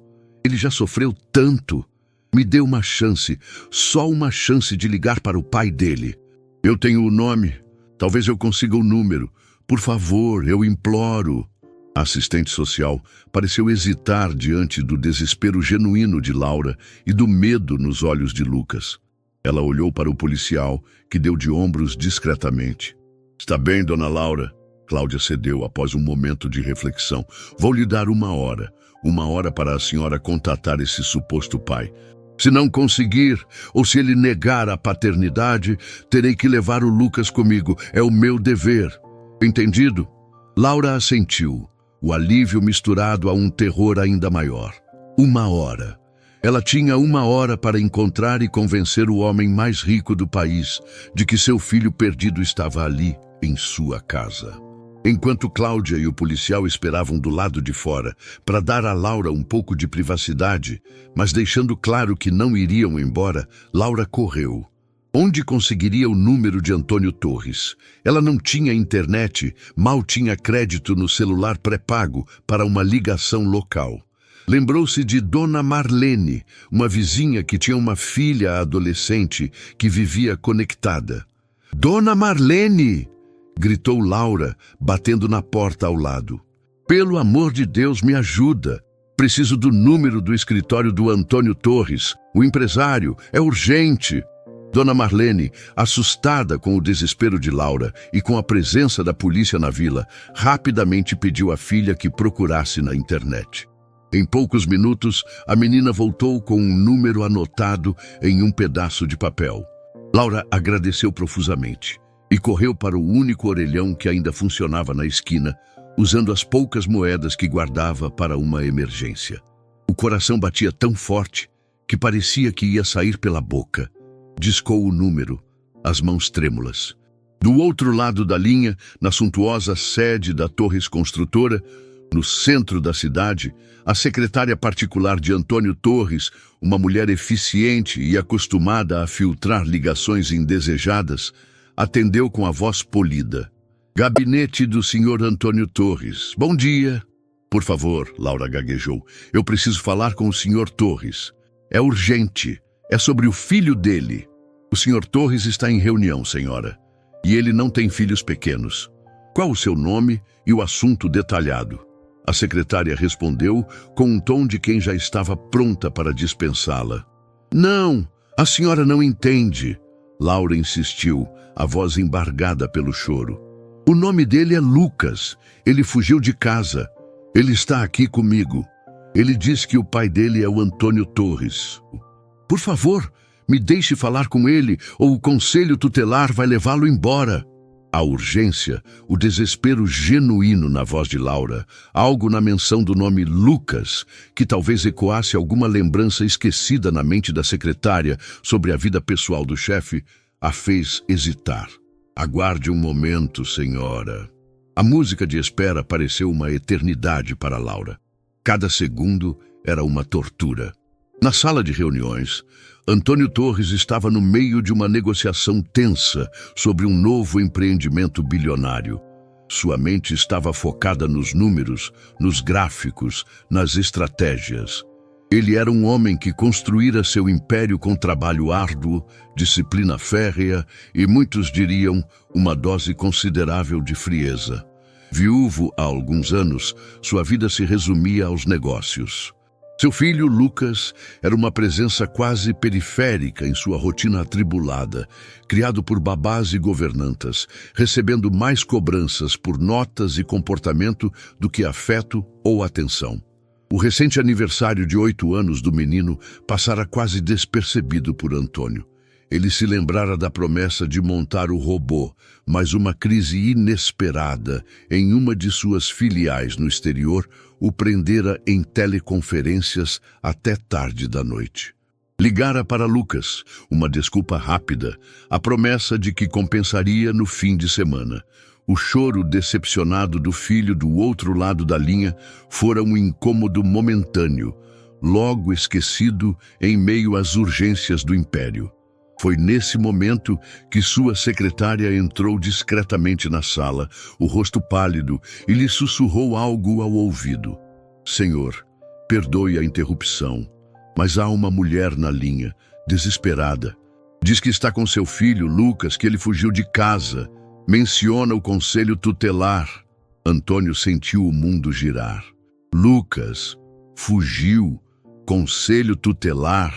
Ele já sofreu tanto. Me dê uma chance, só uma chance de ligar para o pai dele. Eu tenho o nome, talvez eu consiga o número. Por favor, eu imploro." A assistente social pareceu hesitar diante do desespero genuíno de Laura e do medo nos olhos de Lucas. Ela olhou para o policial, que deu de ombros discretamente. "Está bem, Dona Laura." Cláudia cedeu após um momento de reflexão. "Vou lhe dar 1 hora para a senhora contatar esse suposto pai. Se não conseguir, ou se ele negar a paternidade, terei que levar o Lucas comigo. É o meu dever. Entendido?" Laura assentiu, o alívio misturado a um terror ainda maior. 1 hora. Ela tinha 1 hora para encontrar e convencer o homem mais rico do país de que seu filho perdido estava ali, em sua casa. Enquanto Cláudia e o policial esperavam do lado de fora para dar a Laura um pouco de privacidade, mas deixando claro que não iriam embora, Laura correu. Onde conseguiria o número de Antônio Torres? Ela não tinha internet, mal tinha crédito no celular pré-pago para uma ligação local. Lembrou-se de Dona Marlene, uma vizinha que tinha uma filha adolescente que vivia conectada. "Dona Marlene!" gritou Laura, batendo na porta ao lado. "Pelo amor de Deus, me ajuda. Preciso do número do escritório do Antônio Torres, o empresário. É urgente." Dona Marlene, assustada com o desespero de Laura e com a presença da polícia na vila, rapidamente pediu à filha que procurasse na internet. Em poucos minutos, a menina voltou com um número anotado em um pedaço de papel. Laura agradeceu profusamente e correu para o único orelhão que ainda funcionava na esquina, usando as poucas moedas que guardava para uma emergência. O coração batia tão forte que parecia que ia sair pela boca. Discou o número, as mãos trêmulas. Do outro lado da linha, na suntuosa sede da Torres Construtora, no centro da cidade, a secretária particular de Antônio Torres, uma mulher eficiente e acostumada a filtrar ligações indesejadas, atendeu com a voz polida. Gabinete do senhor Antônio Torres. Bom dia. Por favor, Laura gaguejou. Eu preciso falar com o senhor Torres. É urgente. É sobre o filho dele. O senhor Torres está em reunião, senhora. E ele não tem filhos pequenos. Qual o seu nome e o assunto detalhado? A secretária respondeu com um tom de quem já estava pronta para dispensá-la. Não, a senhora não entende. Laura insistiu, a voz embargada pelo choro. O nome dele é Lucas. Ele fugiu de casa. Ele está aqui comigo. Ele diz que o pai dele é o Antônio Torres. Por favor, me deixe falar com ele, ou o conselho tutelar vai levá-lo embora. A urgência, o desespero genuíno na voz de Laura, algo na menção do nome Lucas, que talvez ecoasse alguma lembrança esquecida na mente da secretária sobre a vida pessoal do chefe, a fez hesitar. Aguarde um momento, senhora. A música de espera pareceu uma eternidade para Laura. Cada segundo era uma tortura. Na sala de reuniões, Antônio Torres estava no meio de uma negociação tensa sobre um novo empreendimento bilionário. Sua mente estava focada nos números, nos gráficos, nas estratégias. Ele era um homem que construíra seu império com trabalho árduo, disciplina férrea e, muitos diriam, uma dose considerável de frieza. Viúvo há alguns anos, sua vida se resumia aos negócios. Seu filho, Lucas, era uma presença quase periférica em sua rotina atribulada, criado por babás e governantas, recebendo mais cobranças por notas e comportamento do que afeto ou atenção. O recente aniversário de 8 anos do menino passara quase despercebido por Antônio. Ele se lembrara da promessa de montar o robô, mas uma crise inesperada em uma de suas filiais no exterior o prendera em teleconferências até tarde da noite. Ligara para Lucas, uma desculpa rápida, a promessa de que compensaria no fim de semana. O choro decepcionado do filho do outro lado da linha fora um incômodo momentâneo, logo esquecido em meio às urgências do império. Foi nesse momento que sua secretária entrou discretamente na sala, o rosto pálido, e lhe sussurrou algo ao ouvido. Senhor, perdoe a interrupção, mas há uma mulher na linha, desesperada. Diz que está com seu filho, Lucas, que ele fugiu de casa. Menciona o conselho tutelar. Antônio sentiu o mundo girar. Lucas fugiu. Conselho tutelar.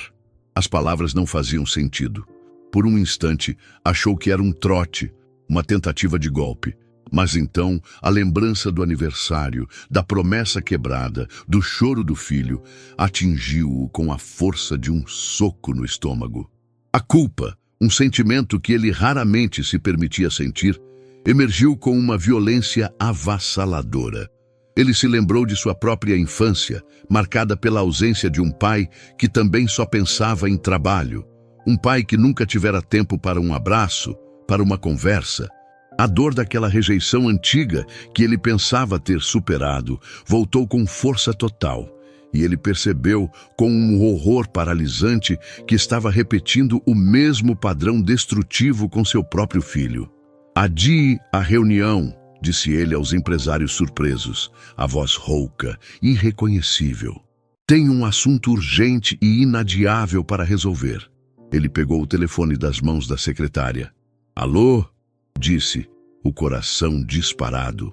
As palavras não faziam sentido. Por um instante, achou que era um trote, uma tentativa de golpe. Mas então, a lembrança do aniversário, da promessa quebrada, do choro do filho, atingiu-o com a força de um soco no estômago. A culpa, um sentimento que ele raramente se permitia sentir, emergiu com uma violência avassaladora. Ele se lembrou de sua própria infância, marcada pela ausência de um pai que também só pensava em trabalho. Um pai que nunca tivera tempo para um abraço, para uma conversa. A dor daquela rejeição antiga que ele pensava ter superado voltou com força total. E ele percebeu, com um horror paralisante, que estava repetindo o mesmo padrão destrutivo com seu próprio filho. Adie a reunião, disse ele aos empresários surpresos, a voz rouca, irreconhecível. Tenho um assunto urgente e inadiável para resolver. Ele pegou o telefone das mãos da secretária. Alô? Disse, o coração disparado.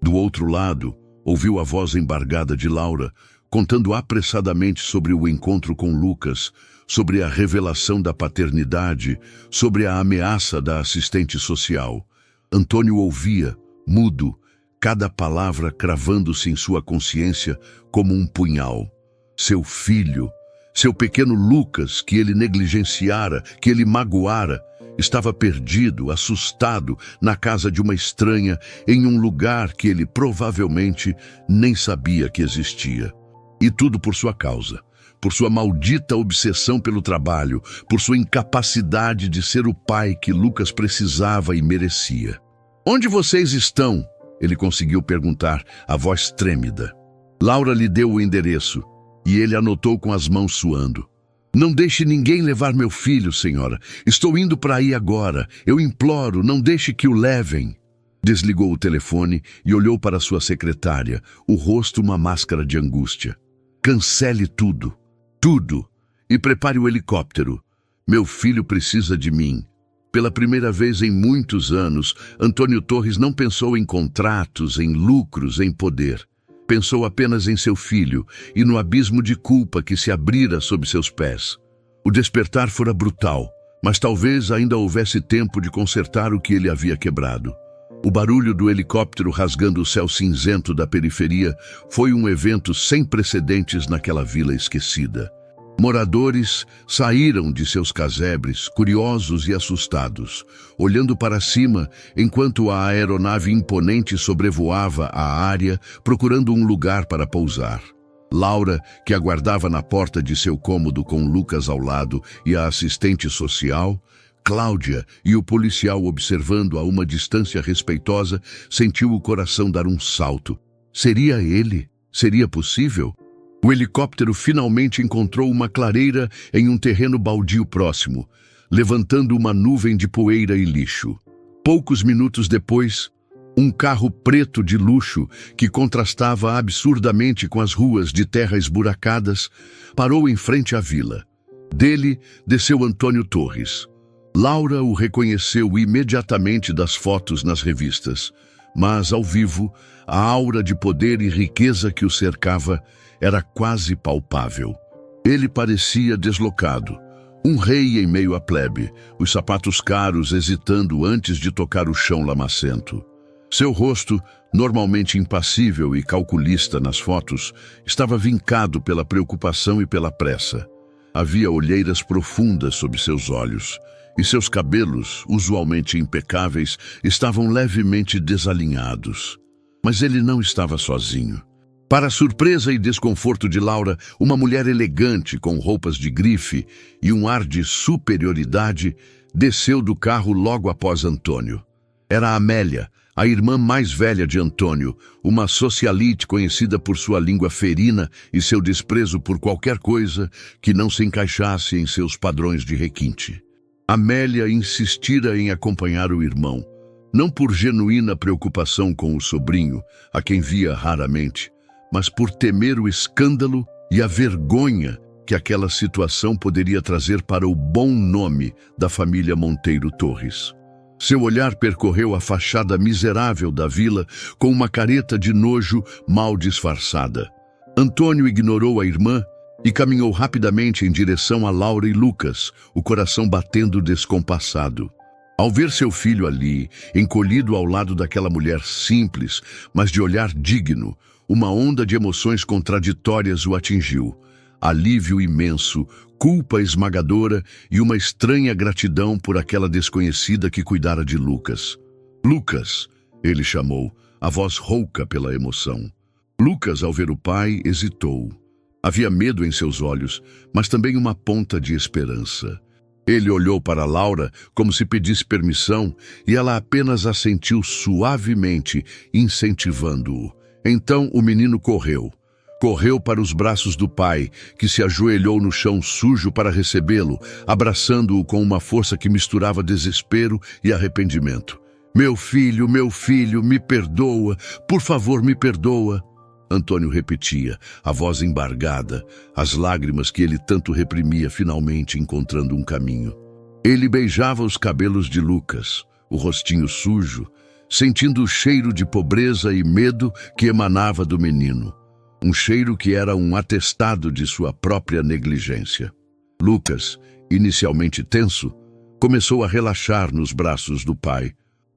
Do outro lado, ouviu a voz embargada de Laura, contando apressadamente sobre o encontro com Lucas, sobre a revelação da paternidade, sobre a ameaça da assistente social. Antônio ouvia, mudo, cada palavra cravando-se em sua consciência como um punhal. Seu filho, seu pequeno Lucas, que ele negligenciara, que ele magoara, estava perdido, assustado, na casa de uma estranha, em um lugar que ele provavelmente nem sabia que existia. E tudo por sua causa, por sua maldita obsessão pelo trabalho, por sua incapacidade de ser o pai que Lucas precisava e merecia. "Onde vocês estão?" ele conseguiu perguntar, a voz trêmida. Laura lhe deu o endereço e ele anotou com as mãos suando. "Não deixe ninguém levar meu filho, senhora. Estou indo para aí agora. Eu imploro, não deixe que o levem." Desligou o telefone e olhou para sua secretária, o rosto uma máscara de angústia. "Cancele tudo, tudo, e prepare o helicóptero. Meu filho precisa de mim." Pela primeira vez em muitos anos, Antônio Torres não pensou em contratos, em lucros, em poder. Pensou apenas em seu filho e no abismo de culpa que se abrira sob seus pés. O despertar fora brutal, mas talvez ainda houvesse tempo de consertar o que ele havia quebrado. O barulho do helicóptero rasgando o céu cinzento da periferia foi um evento sem precedentes naquela vila esquecida. Moradores saíram de seus casebres, curiosos e assustados, olhando para cima enquanto a aeronave imponente sobrevoava a área, procurando um lugar para pousar. Laura, que aguardava na porta de seu cômodo com Lucas ao lado e a assistente social, Cláudia e o policial observando a uma distância respeitosa, sentiu o coração dar um salto. Seria ele? Seria possível? O helicóptero finalmente encontrou uma clareira em um terreno baldio próximo, levantando uma nuvem de poeira e lixo. Poucos minutos depois, um carro preto de luxo, que contrastava absurdamente com as ruas de terra esburacadas, parou em frente à vila. Dele desceu Antônio Torres. Laura o reconheceu imediatamente das fotos nas revistas, mas, ao vivo, a aura de poder e riqueza que o cercava era quase palpável. Ele parecia deslocado, um rei em meio à plebe, os sapatos caros hesitando antes de tocar o chão lamacento. Seu rosto, normalmente impassível e calculista nas fotos, estava vincado pela preocupação e pela pressa. Havia olheiras profundas sob seus olhos, e seus cabelos, usualmente impecáveis, estavam levemente desalinhados. Mas ele não estava sozinho. Para a surpresa e desconforto de Laura, uma mulher elegante com roupas de grife e um ar de superioridade desceu do carro logo após Antônio. Era Amélia, a irmã mais velha de Antônio, uma socialite conhecida por sua língua ferina e seu desprezo por qualquer coisa que não se encaixasse em seus padrões de requinte. Amélia insistira em acompanhar o irmão, não por genuína preocupação com o sobrinho, a quem via raramente, mas por temer o escândalo e a vergonha que aquela situação poderia trazer para o bom nome da família Monteiro Torres. Seu olhar percorreu a fachada miserável da vila com uma careta de nojo mal disfarçada. Antônio ignorou a irmã e caminhou rapidamente em direção a Laura e Lucas, o coração batendo descompassado. Ao ver seu filho ali, encolhido ao lado daquela mulher simples, mas de olhar digno, uma onda de emoções contraditórias o atingiu. Alívio imenso, culpa esmagadora e uma estranha gratidão por aquela desconhecida que cuidara de Lucas. "Lucas", ele chamou, a voz rouca pela emoção. Lucas, ao ver o pai, hesitou. Havia medo em seus olhos, mas também uma ponta de esperança. Ele olhou para Laura como se pedisse permissão e ela apenas assentiu suavemente, incentivando-o. Então o menino correu. Correu para os braços do pai, que se ajoelhou no chão sujo para recebê-lo, abraçando-o com uma força que misturava desespero e arrependimento. Meu filho, me perdoa, por favor, me perdoa." Antônio repetia, a voz embargada, as lágrimas que ele tanto reprimia finalmente encontrando um caminho. Ele beijava os cabelos de Lucas, o rostinho sujo, sentindo o cheiro de pobreza e medo que emanava do menino. Um cheiro que era um atestado de sua própria negligência. Lucas, inicialmente tenso, começou a relaxar nos braços do pai.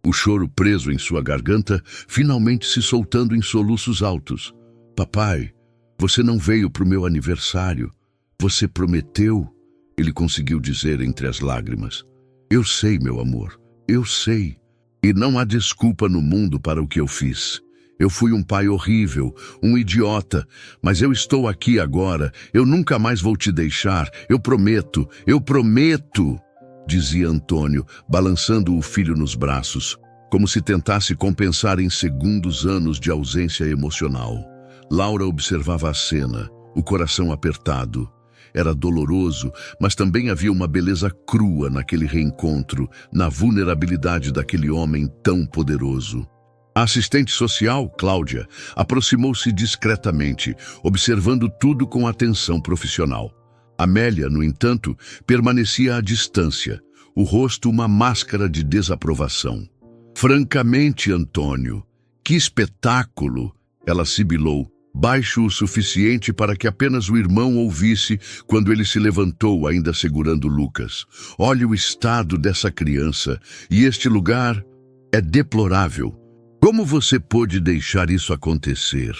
o choro preso em sua garganta finalmente se soltando em soluços altos. Papai, você não veio para o meu aniversário. Você prometeu, ele conseguiu dizer entre as lágrimas. Eu sei, meu amor, eu sei. E não há desculpa no mundo para o que eu fiz. Eu fui um pai horrível, um idiota, mas eu estou aqui agora. Eu nunca mais vou te deixar. Eu prometo, dizia Antônio, balançando o filho nos braços, como se tentasse compensar em segundos anos de ausência emocional. Laura observava a cena, o coração apertado. Era doloroso, mas também havia uma beleza crua naquele reencontro, na vulnerabilidade daquele homem tão poderoso. A assistente social, Cláudia, aproximou-se discretamente, observando tudo com atenção profissional. Amélia, no entanto, permanecia à distância, o rosto uma máscara de desaprovação. Francamente, Antônio, que espetáculo! Ela sibilou, baixo o suficiente para que apenas o irmão ouvisse quando ele se levantou, ainda segurando Lucas. Olhe o estado dessa criança, e este lugar é deplorável. Como você pôde deixar isso acontecer?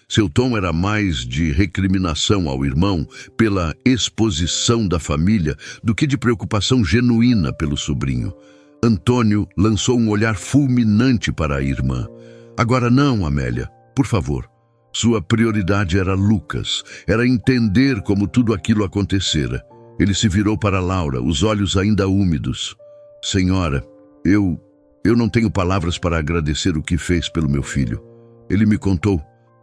Seu tom era mais de recriminação ao irmão pela exposição da família do que de preocupação genuína pelo sobrinho. Antônio lançou um olhar fulminante para a irmã. Agora não, Amélia, por favor. Sua prioridade era Lucas, era entender como tudo aquilo acontecera. Ele se virou para Laura, os olhos ainda úmidos. Senhora, eu não tenho palavras para agradecer o que fez pelo meu filho. Ele me contou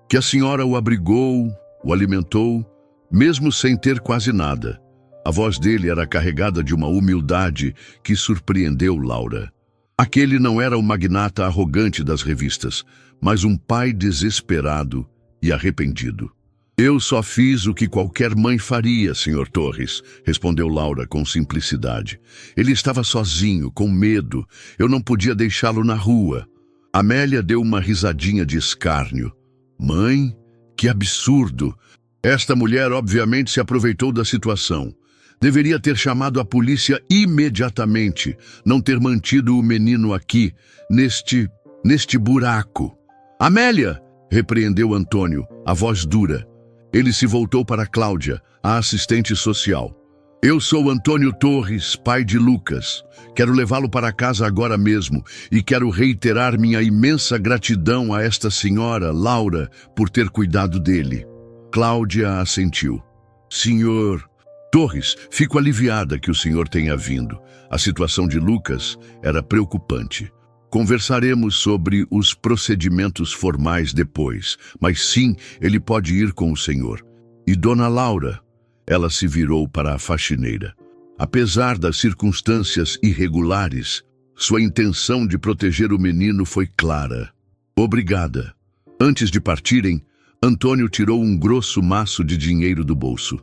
que a senhora o abrigou, o alimentou, mesmo sem ter quase nada. A voz dele era carregada de uma humildade que surpreendeu Laura. Aquele não era o magnata arrogante das revistas, mas um pai desesperado e arrependido. Eu só fiz o que qualquer mãe faria, Sr. Torres, respondeu Laura com simplicidade. Ele estava sozinho, com medo. Eu não podia deixá-lo na rua. Amélia deu uma risadinha de escárnio. Mãe? Que absurdo! Esta mulher obviamente se aproveitou da situação. Deveria ter chamado a polícia imediatamente, não ter mantido o menino aqui, neste buraco. Amélia! Repreendeu Antônio, a voz dura. Ele se voltou para Cláudia, a assistente social. Eu sou Antônio Torres, pai de Lucas. Quero levá-lo para casa agora mesmo e quero reiterar minha imensa gratidão a esta senhora, Laura, por ter cuidado dele. Cláudia assentiu. Senhor Torres, fico aliviada que o senhor tenha vindo. A situação de Lucas era preocupante. Conversaremos sobre os procedimentos formais depois, mas sim, ele pode ir com o senhor. E Dona Laura? Ela se virou para a faxineira. Apesar das circunstâncias irregulares, sua intenção de proteger o menino foi clara. Obrigada. Antes de partirem, Antônio tirou um grosso maço de dinheiro do bolso.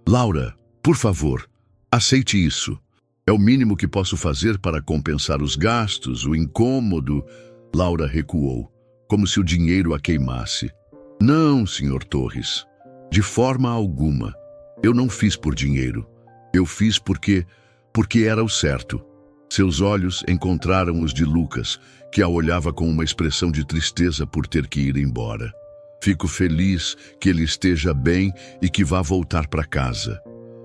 Laura, por favor, aceite isso. É o mínimo que posso fazer para compensar os gastos, o incômodo. Laura recuou, como se o dinheiro a queimasse. Não, Sr. Torres, de forma alguma. Eu não fiz por dinheiro. Eu fiz porque era o certo. Seus olhos encontraram os de Lucas, que a olhava com uma expressão de tristeza por ter que ir embora. Fico feliz que ele esteja bem e que vá voltar para casa.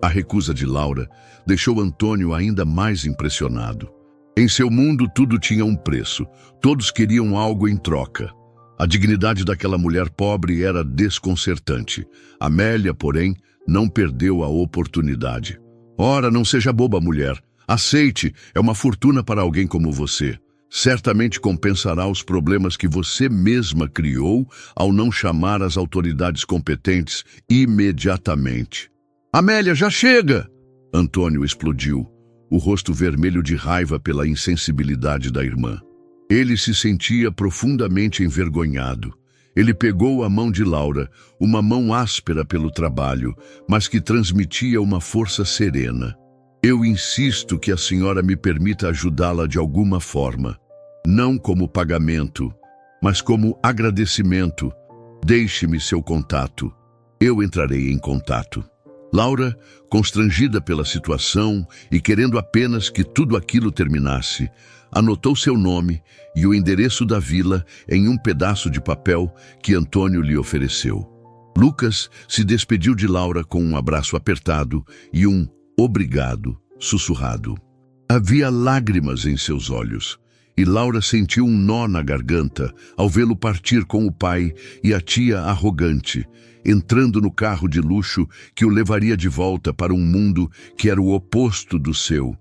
A recusa de Laura deixou Antônio ainda mais impressionado. Em seu mundo tudo tinha um preço. Todos queriam algo em troca. A dignidade daquela mulher pobre era desconcertante. Amélia, porém, não perdeu a oportunidade. Ora, não seja boba, mulher. Aceite, é uma fortuna para alguém como você. Certamente compensará os problemas que você mesma criou ao não chamar as autoridades competentes imediatamente. Amélia, já chega! Antônio explodiu, o rosto vermelho de raiva pela insensibilidade da irmã. Ele se sentia profundamente envergonhado. Ele pegou a mão de Laura, uma mão áspera pelo trabalho, mas que transmitia uma força serena. Eu insisto que a senhora me permita ajudá-la de alguma forma. Não como pagamento, mas como agradecimento. Deixe-me seu contato. Eu entrarei em contato. Laura, constrangida pela situação e querendo apenas que tudo aquilo terminasse, anotou seu nome e o endereço da vila em um pedaço de papel que Antônio lhe ofereceu. Lucas se despediu de Laura com um abraço apertado e um obrigado sussurrado. Havia lágrimas em seus olhos, e Laura sentiu um nó na garganta ao vê-lo partir com o pai e a tia arrogante, entrando no carro de luxo que o levaria de volta para um mundo que era o oposto do seu.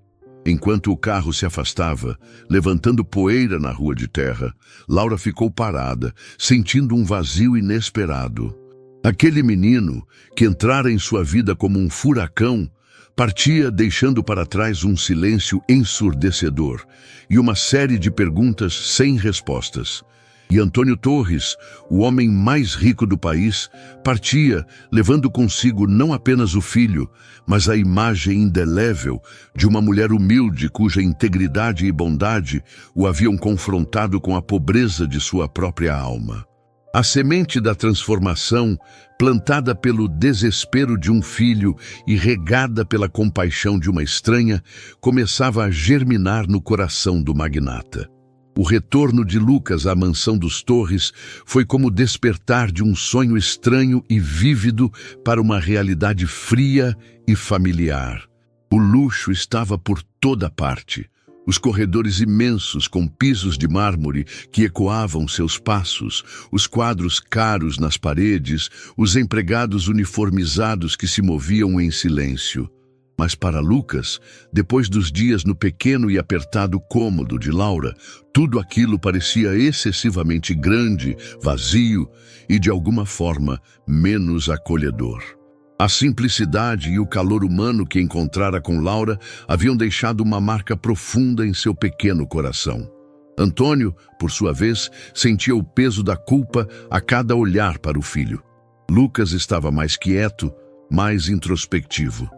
Enquanto o carro se afastava, levantando poeira na rua de terra, Laura ficou parada, sentindo um vazio inesperado. Aquele menino, que entrara em sua vida como um furacão, partia deixando para trás um silêncio ensurdecedor e uma série de perguntas sem respostas. E Antônio Torres, o homem mais rico do país, partia levando consigo não apenas o filho, mas a imagem indelével de uma mulher humilde cuja integridade e bondade o haviam confrontado com a pobreza de sua própria alma. A semente da transformação, plantada pelo desespero de um filho e regada pela compaixão de uma estranha, começava a germinar no coração do magnata. O retorno de Lucas à mansão dos Torres foi como despertar de um sonho estranho e vívido para uma realidade fria e familiar. O luxo estava por toda parte. Os corredores imensos com pisos de mármore que ecoavam seus passos, os quadros caros nas paredes, os empregados uniformizados que se moviam em silêncio. Mas para Lucas, depois dos dias no pequeno e apertado cômodo de Laura, tudo aquilo parecia excessivamente grande, vazio e, de alguma forma, menos acolhedor. A simplicidade e o calor humano que encontrara com Laura haviam deixado uma marca profunda em seu pequeno coração. Antônio, por sua vez, sentia o peso da culpa a cada olhar para o filho. Lucas estava mais quieto, mais introspectivo.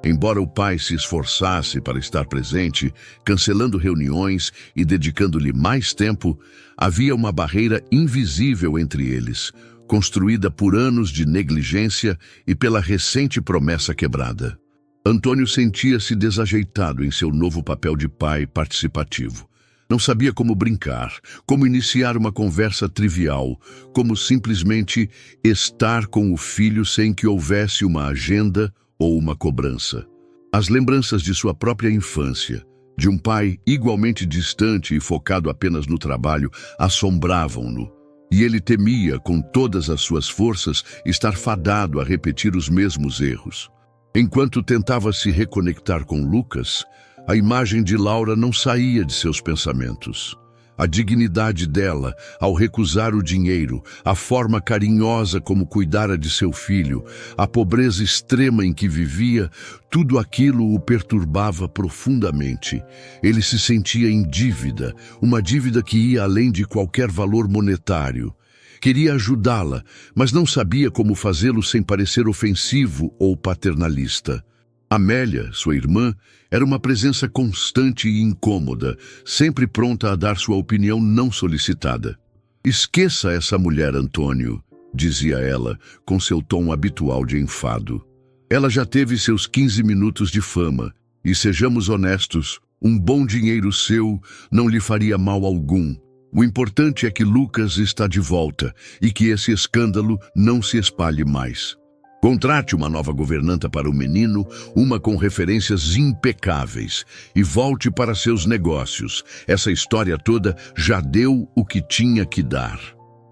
Embora o pai se esforçasse para estar presente, cancelando reuniões e dedicando-lhe mais tempo, havia uma barreira invisível entre eles, construída por anos de negligência e pela recente promessa quebrada. Antônio sentia-se desajeitado em seu novo papel de pai participativo. Não sabia como brincar, como iniciar uma conversa trivial, como simplesmente estar com o filho sem que houvesse uma agenda ou uma cobrança. As lembranças de sua própria infância, de um pai igualmente distante e focado apenas no trabalho, assombravam-no. E ele temia, com todas as suas forças, estar fadado a repetir os mesmos erros. Enquanto tentava se reconectar com Lucas, a imagem de Laura não saía de seus pensamentos. A dignidade dela, ao recusar o dinheiro, a forma carinhosa como cuidara de seu filho, a pobreza extrema em que vivia, tudo aquilo o perturbava profundamente. Ele se sentia em dívida, uma dívida que ia além de qualquer valor monetário. Queria ajudá-la, mas não sabia como fazê-lo sem parecer ofensivo ou paternalista. Amélia, sua irmã, era uma presença constante e incômoda, sempre pronta a dar sua opinião não solicitada. "Esqueça essa mulher, Antônio", dizia ela, com seu tom habitual de enfado. "Ela já teve seus 15 minutos de fama, e sejamos honestos, um bom dinheiro seu não lhe faria mal algum. O importante é que Lucas está de volta e que esse escândalo não se espalhe mais. Contrate uma nova governanta para o menino, uma com referências impecáveis, e volte para seus negócios. Essa história toda já deu o que tinha que dar."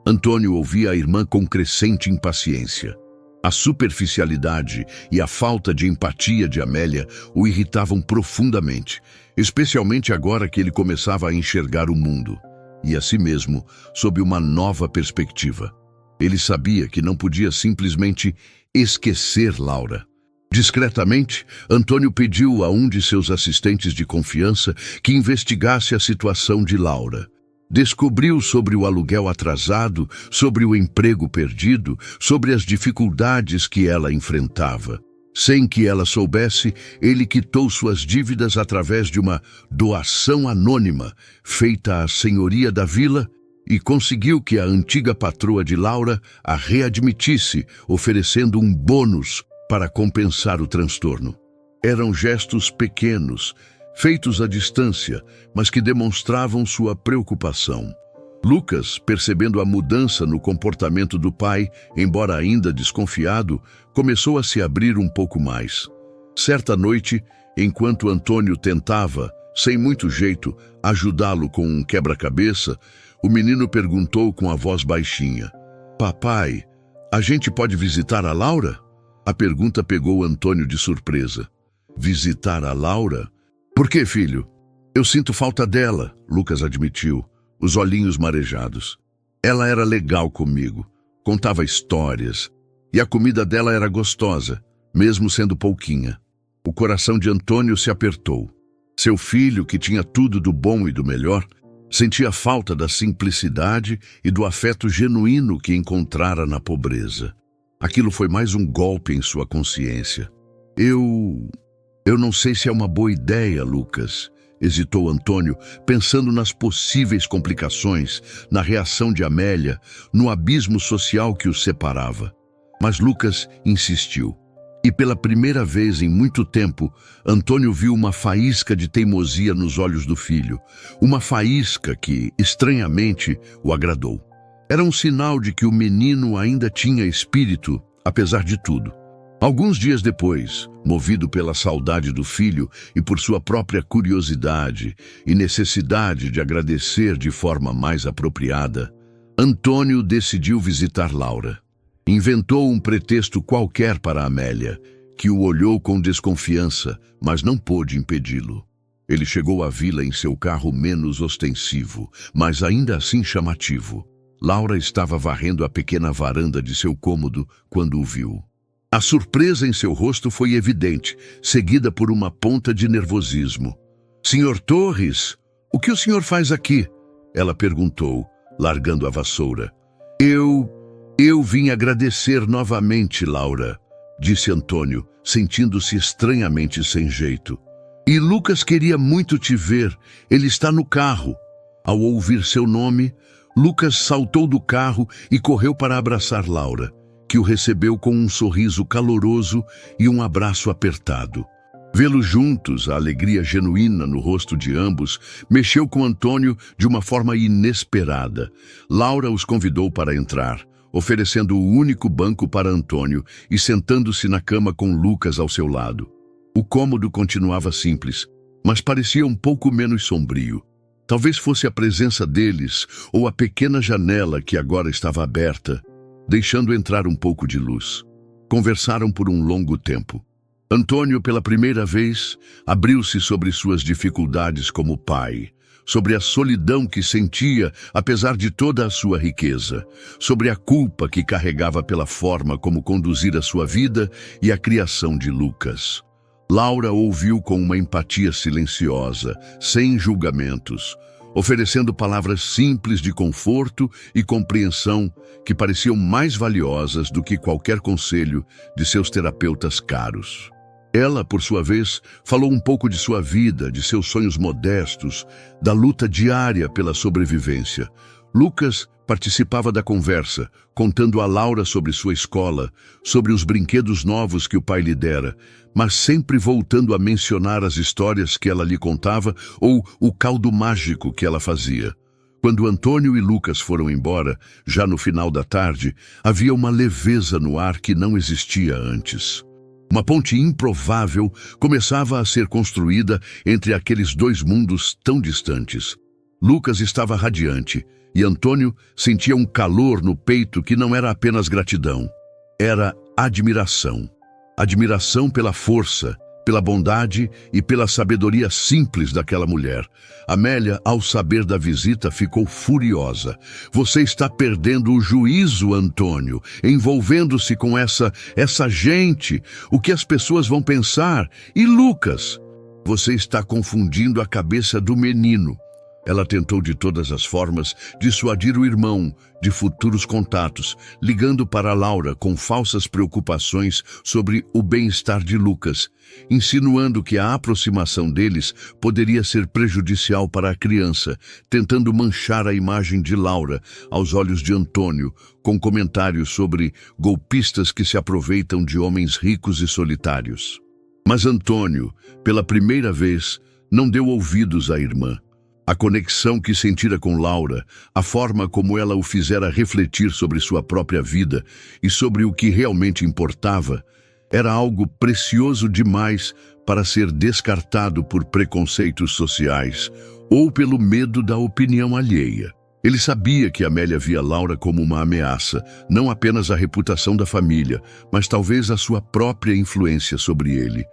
Antônio ouvia a irmã com crescente impaciência. A superficialidade e a falta de empatia de Amélia o irritavam profundamente, especialmente agora que ele começava a enxergar o mundo, e a si mesmo, sob uma nova perspectiva. Ele sabia que não podia simplesmente esquecer Laura. Discretamente, Antônio pediu a um de seus assistentes de confiança que investigasse a situação de Laura. Descobriu sobre o aluguel atrasado, sobre o emprego perdido, sobre as dificuldades que ela enfrentava. Sem que ela soubesse, ele quitou suas dívidas através de uma doação anônima feita à senhoria da vila e conseguiu que a antiga patroa de Laura a readmitisse, oferecendo um bônus para compensar o transtorno. Eram gestos pequenos, feitos à distância, mas que demonstravam sua preocupação. Lucas, percebendo a mudança no comportamento do pai, embora ainda desconfiado, começou a se abrir um pouco mais. Certa noite, enquanto Antônio tentava, sem muito jeito, ajudá-lo com um quebra-cabeça, o menino perguntou com a voz baixinha: "Papai, a gente pode visitar a Laura?" A pergunta pegou Antônio de surpresa. "Visitar a Laura? Por quê, filho?" "Eu sinto falta dela", Lucas admitiu, os olhinhos marejados. "Ela era legal comigo, contava histórias, e a comida dela era gostosa, mesmo sendo pouquinha." O coração de Antônio se apertou. Seu filho, que tinha tudo do bom e do melhor, sentia falta da simplicidade e do afeto genuíno que encontrara na pobreza. Aquilo foi mais um golpe em sua consciência. Eu não sei se é uma boa ideia, Lucas", hesitou Antônio, pensando nas possíveis complicações, na reação de Amélia, no abismo social que os separava. Mas Lucas insistiu. E pela primeira vez em muito tempo, Antônio viu uma faísca de teimosia nos olhos do filho. Uma faísca que, estranhamente, o agradou. Era um sinal de que o menino ainda tinha espírito, apesar de tudo. Alguns dias depois, movido pela saudade do filho e por sua própria curiosidade e necessidade de agradecer de forma mais apropriada, Antônio decidiu visitar Laura. Inventou um pretexto qualquer para Amélia, que o olhou com desconfiança, mas não pôde impedi-lo. Ele chegou à vila em seu carro menos ostensivo, mas ainda assim chamativo. Laura estava varrendo a pequena varanda de seu cômodo quando o viu. A surpresa em seu rosto foi evidente, seguida por uma ponta de nervosismo. "Senhor Torres, o que o senhor faz aqui?" ela perguntou, largando a vassoura. Eu vim agradecer novamente, Laura", disse Antônio, sentindo-se estranhamente sem jeito. "E Lucas queria muito te ver, ele está no carro." Ao ouvir seu nome, Lucas saltou do carro e correu para abraçar Laura, que o recebeu com um sorriso caloroso e um abraço apertado. Vê-los juntos, a alegria genuína no rosto de ambos, mexeu com Antônio de uma forma inesperada. Laura os convidou para entrar, oferecendo o único banco para Antônio e sentando-se na cama com Lucas ao seu lado. O cômodo continuava simples, mas parecia um pouco menos sombrio. Talvez fosse a presença deles ou a pequena janela que agora estava aberta, deixando entrar um pouco de luz. Conversaram por um longo tempo. Antônio, pela primeira vez, abriu-se sobre suas dificuldades como pai, sobre a solidão que sentia apesar de toda a sua riqueza, sobre a culpa que carregava pela forma como conduzir a sua vida e a criação de Lucas. Laura ouviu com uma empatia silenciosa, sem julgamentos, oferecendo palavras simples de conforto e compreensão que pareciam mais valiosas do que qualquer conselho de seus terapeutas caros. Ela, por sua vez, falou um pouco de sua vida, de seus sonhos modestos, da luta diária pela sobrevivência. Lucas participava da conversa, contando a Laura sobre sua escola, sobre os brinquedos novos que o pai lhe dera, mas sempre voltando a mencionar as histórias que ela lhe contava ou o caldo mágico que ela fazia. Quando Antônio e Lucas foram embora, já no final da tarde, havia uma leveza no ar que não existia antes. Uma ponte improvável começava a ser construída entre aqueles dois mundos tão distantes. Lucas estava radiante e Antônio sentia um calor no peito que não era apenas gratidão. Era admiração. Admiração pela força, pela bondade e pela sabedoria simples daquela mulher. Amélia, ao saber da visita, ficou furiosa. "Você está perdendo o juízo, Antônio, envolvendo-se com essa gente. O que as pessoas vão pensar? E Lucas? Você está confundindo a cabeça do menino." Ela tentou de todas as formas dissuadir o irmão de futuros contatos, ligando para Laura com falsas preocupações sobre o bem-estar de Lucas, insinuando que a aproximação deles poderia ser prejudicial para a criança, tentando manchar a imagem de Laura aos olhos de Antônio, com comentários sobre golpistas que se aproveitam de homens ricos e solitários. Mas Antônio, pela primeira vez, não deu ouvidos à irmã. A conexão que sentira com Laura, a forma como ela o fizera refletir sobre sua própria vida e sobre o que realmente importava, era algo precioso demais para ser descartado por preconceitos sociais ou pelo medo da opinião alheia. Ele sabia que Amélia via Laura como uma ameaça, não apenas à reputação da família, mas talvez à sua própria influência sobre ele.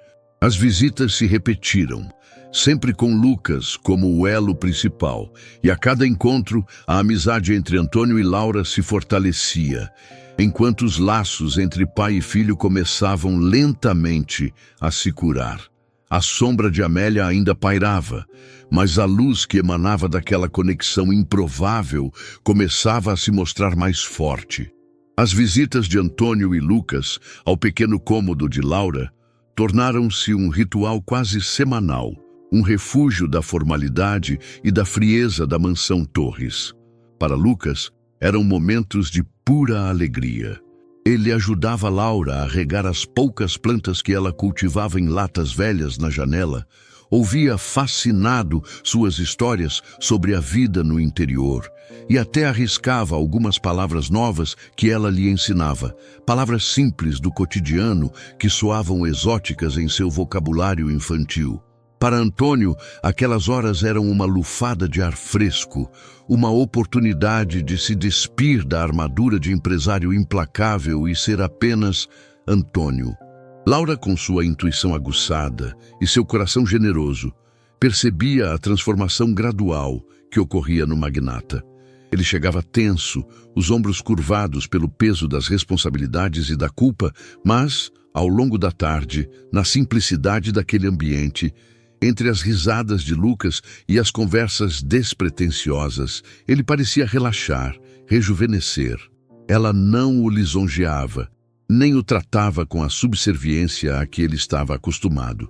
As visitas se repetiram, sempre com Lucas como o elo principal, e a cada encontro a amizade entre Antônio e Laura se fortalecia, enquanto os laços entre pai e filho começavam lentamente a se curar. A sombra de Amélia ainda pairava, mas a luz que emanava daquela conexão improvável começava a se mostrar mais forte. As visitas de Antônio e Lucas ao pequeno cômodo de Laura tornaram-se um ritual quase semanal, um refúgio da formalidade e da frieza da mansão Torres. Para Lucas, eram momentos de pura alegria. Ele ajudava Laura a regar as poucas plantas que ela cultivava em latas velhas na janela, ouvia fascinado suas histórias sobre a vida no interior e até arriscava algumas palavras novas que ela lhe ensinava, palavras simples do cotidiano que soavam exóticas em seu vocabulário infantil. Para Antônio, aquelas horas eram uma lufada de ar fresco, uma oportunidade de se despir da armadura de empresário implacável e ser apenas Antônio. Laura, com sua intuição aguçada e seu coração generoso, percebia a transformação gradual que ocorria no magnata. Ele chegava tenso, os ombros curvados pelo peso das responsabilidades e da culpa, mas, ao longo da tarde, na simplicidade daquele ambiente, entre as risadas de Lucas e as conversas despretensiosas, ele parecia relaxar, rejuvenescer. Ela não o lisonjeava, nem o tratava com a subserviência a que ele estava acostumado.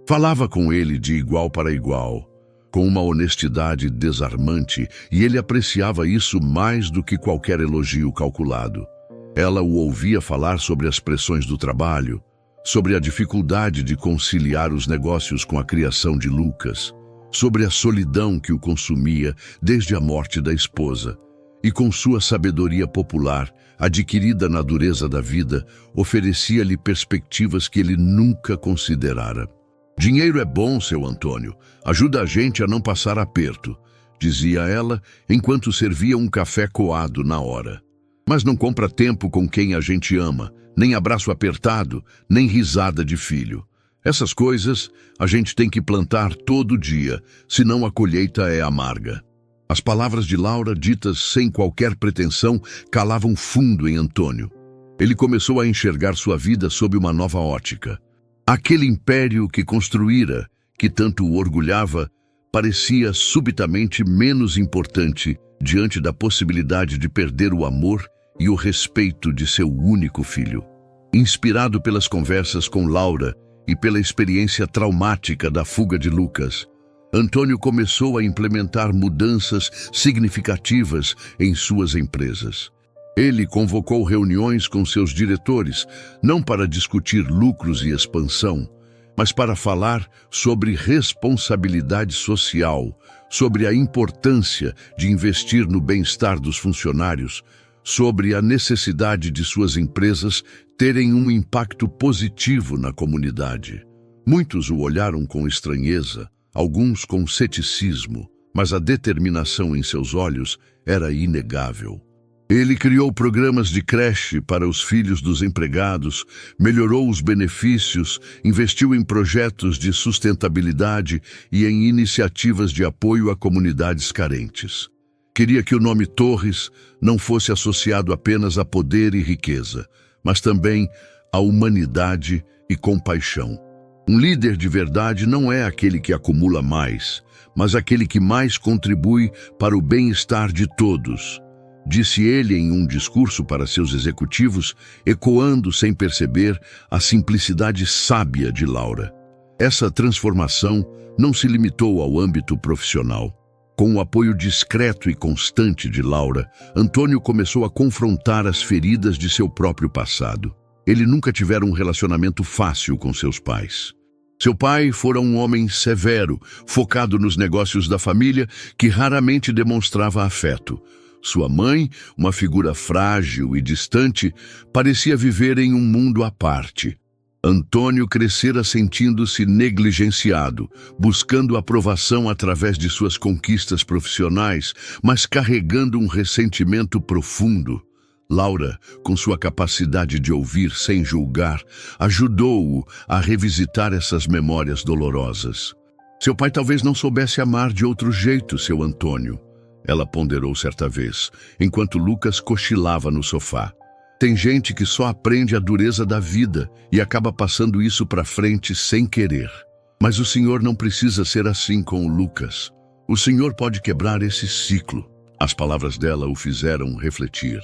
Falava com ele de igual para igual, com uma honestidade desarmante, e ele apreciava isso mais do que qualquer elogio calculado. Ela o ouvia falar sobre as pressões do trabalho, sobre a dificuldade de conciliar os negócios com a criação de Lucas, sobre a solidão que o consumia desde a morte da esposa, e com sua sabedoria popular, adquirida na dureza da vida, oferecia-lhe perspectivas que ele nunca considerara. "Dinheiro é bom, seu Antônio, ajuda a gente a não passar aperto", dizia ela, enquanto servia um café coado na hora. "Mas não compra tempo com quem a gente ama, nem abraço apertado, nem risada de filho. Essas coisas a gente tem que plantar todo dia, senão a colheita é amarga." As palavras de Laura, ditas sem qualquer pretensão, calavam fundo em Antônio. Ele começou a enxergar sua vida sob uma nova ótica. Aquele império que construíra, que tanto o orgulhava, parecia subitamente menos importante diante da possibilidade de perder o amor e o respeito de seu único filho. Inspirado pelas conversas com Laura e pela experiência traumática da fuga de Lucas, Antônio começou a implementar mudanças significativas em suas empresas. Ele convocou reuniões com seus diretores, não para discutir lucros e expansão, mas para falar sobre responsabilidade social, sobre a importância de investir no bem-estar dos funcionários, sobre a necessidade de suas empresas terem um impacto positivo na comunidade. Muitos o olharam com estranheza, alguns com ceticismo, mas a determinação em seus olhos era inegável. Ele criou programas de creche para os filhos dos empregados, melhorou os benefícios, investiu em projetos de sustentabilidade e em iniciativas de apoio a comunidades carentes. Queria que o nome Torres não fosse associado apenas a poder e riqueza, mas também a humanidade e compaixão. Um líder de verdade não é aquele que acumula mais, mas aquele que mais contribui para o bem-estar de todos, disse ele em um discurso para seus executivos, ecoando sem perceber a simplicidade sábia de Laura. Essa transformação não se limitou ao âmbito profissional. Com o apoio discreto e constante de Laura, Antônio começou a confrontar as feridas de seu próprio passado. Ele nunca tivera um relacionamento fácil com seus pais. Seu pai fora um homem severo, focado nos negócios da família, que raramente demonstrava afeto. Sua mãe, uma figura frágil e distante, parecia viver em um mundo à parte. Antônio crescera sentindo-se negligenciado, buscando aprovação através de suas conquistas profissionais, mas carregando um ressentimento profundo. Laura, com sua capacidade de ouvir sem julgar, ajudou-o a revisitar essas memórias dolorosas. Seu pai talvez não soubesse amar de outro jeito, seu Antônio, ela ponderou certa vez, enquanto Lucas cochilava no sofá. Tem gente que só aprende a dureza da vida e acaba passando isso para frente sem querer. Mas o Senhor não precisa ser assim com o Lucas. O Senhor pode quebrar esse ciclo. As palavras dela o fizeram refletir.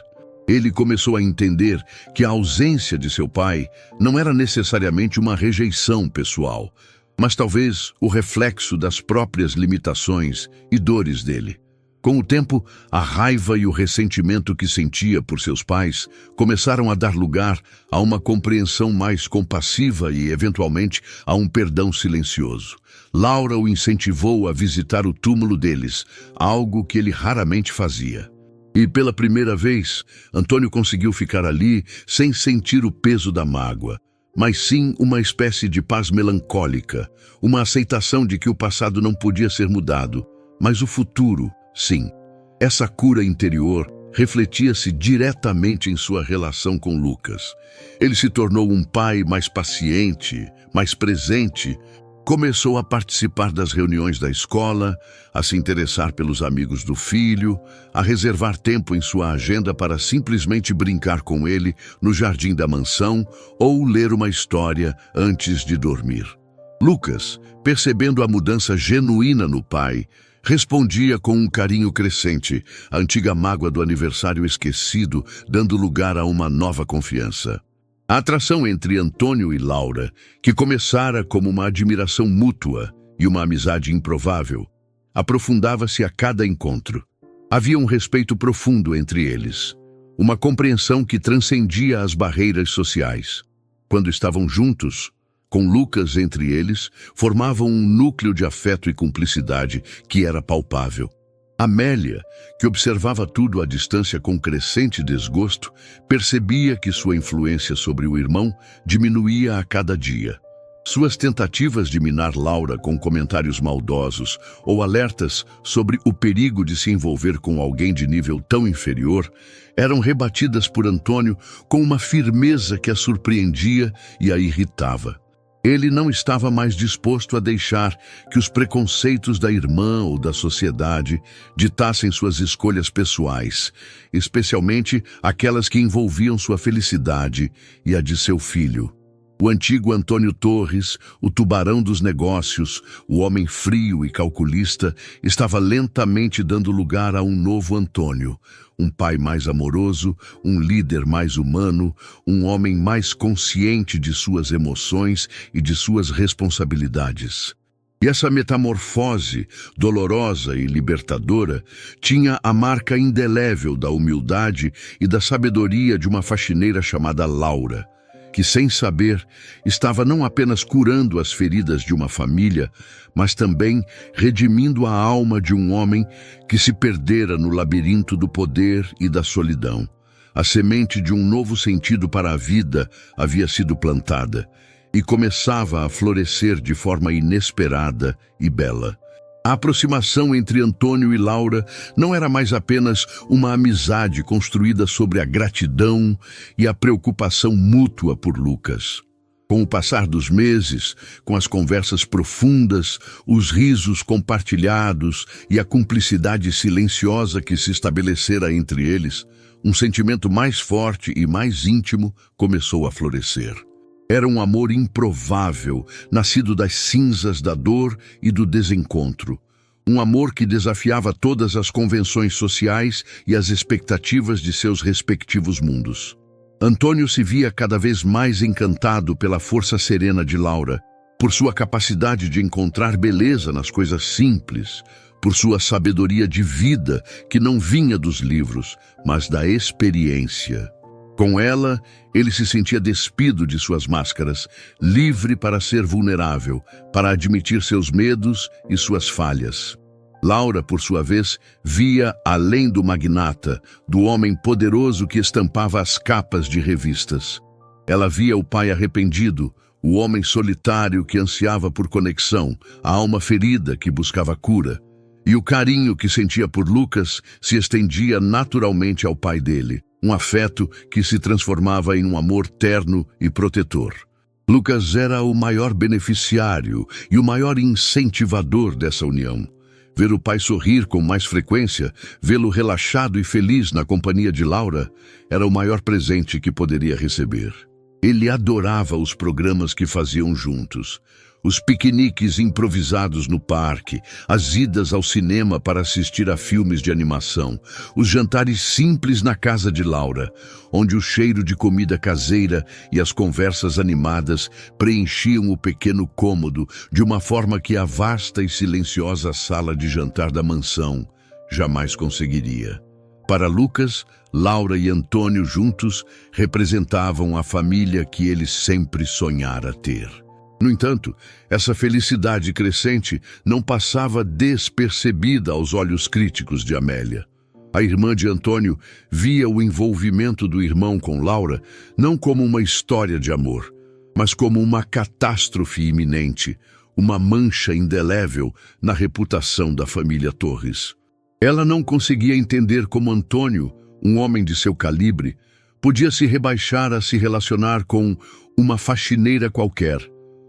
Ele começou a entender que a ausência de seu pai não era necessariamente uma rejeição pessoal, mas talvez o reflexo das próprias limitações e dores dele. Com o tempo, a raiva e o ressentimento que sentia por seus pais começaram a dar lugar a uma compreensão mais compassiva e, eventualmente, a um perdão silencioso. Laura o incentivou a visitar o túmulo deles, algo que ele raramente fazia. E, pela primeira vez, Antônio conseguiu ficar ali sem sentir o peso da mágoa, mas sim uma espécie de paz melancólica, uma aceitação de que o passado não podia ser mudado, mas o futuro, sim. Essa cura interior refletia-se diretamente em sua relação com Lucas. Ele se tornou um pai mais paciente, mais presente, começou a participar das reuniões da escola, a se interessar pelos amigos do filho, a reservar tempo em sua agenda para simplesmente brincar com ele no jardim da mansão ou ler uma história antes de dormir. Lucas, percebendo a mudança genuína no pai, respondia com um carinho crescente, a antiga mágoa do aniversário esquecido, dando lugar a uma nova confiança. A atração entre Antônio e Laura, que começara como uma admiração mútua e uma amizade improvável, aprofundava-se a cada encontro. Havia um respeito profundo entre eles, uma compreensão que transcendia as barreiras sociais. Quando estavam juntos, com Lucas entre eles, formavam um núcleo de afeto e cumplicidade que era palpável. Amélia, que observava tudo à distância com crescente desgosto, percebia que sua influência sobre o irmão diminuía a cada dia. Suas tentativas de minar Laura com comentários maldosos ou alertas sobre o perigo de se envolver com alguém de nível tão inferior eram rebatidas por Antônio com uma firmeza que a surpreendia e a irritava. Ele não estava mais disposto a deixar que os preconceitos da irmã ou da sociedade ditassem suas escolhas pessoais, especialmente aquelas que envolviam sua felicidade e a de seu filho. O antigo Antônio Torres, o tubarão dos negócios, o homem frio e calculista, estava lentamente dando lugar a um novo Antônio, um pai mais amoroso, um líder mais humano, um homem mais consciente de suas emoções e de suas responsabilidades. E essa metamorfose, dolorosa e libertadora, tinha a marca indelével da humildade e da sabedoria de uma faxineira chamada Laura, que, sem saber, estava não apenas curando as feridas de uma família, mas também redimindo a alma de um homem que se perdera no labirinto do poder e da solidão. A semente de um novo sentido para a vida havia sido plantada e começava a florescer de forma inesperada e bela. A aproximação entre Antônio e Laura não era mais apenas uma amizade construída sobre a gratidão e a preocupação mútua por Lucas. Com o passar dos meses, com as conversas profundas, os risos compartilhados e a cumplicidade silenciosa que se estabelecera entre eles, um sentimento mais forte e mais íntimo começou a florescer. Era um amor improvável, nascido das cinzas da dor e do desencontro. Um amor que desafiava todas as convenções sociais e as expectativas de seus respectivos mundos. Antônio se via cada vez mais encantado pela força serena de Laura, por sua capacidade de encontrar beleza nas coisas simples, por sua sabedoria de vida que não vinha dos livros, mas da experiência. Com ela, ele se sentia despido de suas máscaras, livre para ser vulnerável, para admitir seus medos e suas falhas. Laura, por sua vez, via além do magnata, do homem poderoso que estampava as capas de revistas. Ela via o pai arrependido, o homem solitário que ansiava por conexão, a alma ferida que buscava cura. E o carinho que sentia por Lucas se estendia naturalmente ao pai dele, um afeto que se transformava em um amor terno e protetor. Lucas era o maior beneficiário e o maior incentivador dessa união. Ver o pai sorrir com mais frequência, vê-lo relaxado e feliz na companhia de Laura, era o maior presente que poderia receber. Ele adorava os programas que faziam juntos. Os piqueniques improvisados no parque, as idas ao cinema para assistir a filmes de animação, os jantares simples na casa de Laura, onde o cheiro de comida caseira e as conversas animadas preenchiam o pequeno cômodo de uma forma que a vasta e silenciosa sala de jantar da mansão jamais conseguiria. Para Lucas, Laura e Antônio juntos representavam a família que ele sempre sonhara ter. No entanto, essa felicidade crescente não passava despercebida aos olhos críticos de Amélia. A irmã de Antônio via o envolvimento do irmão com Laura não como uma história de amor, mas como uma catástrofe iminente, uma mancha indelével na reputação da família Torres. Ela não conseguia entender como Antônio, um homem de seu calibre, podia se rebaixar a se relacionar com uma faxineira qualquer,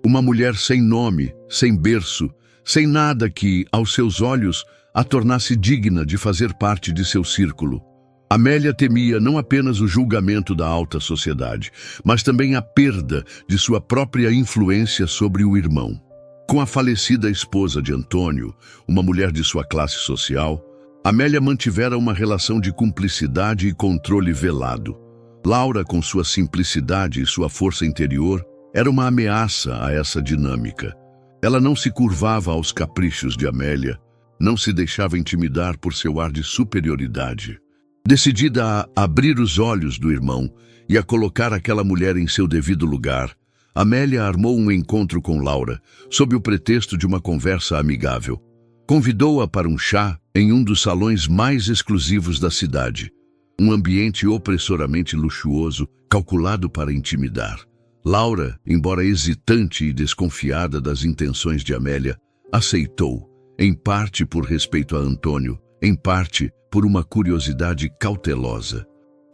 uma mulher sem nome, sem berço, sem nada que, aos seus olhos, a tornasse digna de fazer parte de seu círculo. Amélia temia não apenas o julgamento da alta sociedade, mas também a perda de sua própria influência sobre o irmão. Com a falecida esposa de Antônio, uma mulher de sua classe social, Amélia mantivera uma relação de cumplicidade e controle velado. Laura, com sua simplicidade e sua força interior, era uma ameaça a essa dinâmica. Ela não se curvava aos caprichos de Amélia, não se deixava intimidar por seu ar de superioridade. Decidida a abrir os olhos do irmão e a colocar aquela mulher em seu devido lugar, Amélia armou um encontro com Laura, sob o pretexto de uma conversa amigável. Convidou-a para um chá em um dos salões mais exclusivos da cidade, um ambiente opressoramente luxuoso, calculado para intimidar. Laura, embora hesitante e desconfiada das intenções de Amélia, aceitou, em parte por respeito a Antônio, em parte por uma curiosidade cautelosa.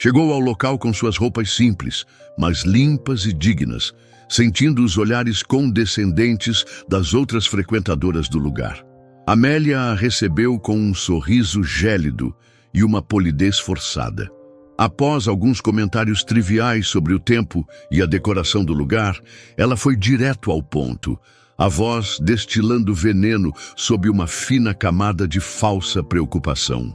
Chegou ao local com suas roupas simples, mas limpas e dignas, sentindo os olhares condescendentes das outras frequentadoras do lugar. Amélia a recebeu com um sorriso gélido e uma polidez forçada. Após alguns comentários triviais sobre o tempo e a decoração do lugar, ela foi direto ao ponto, a voz destilando veneno sob uma fina camada de falsa preocupação.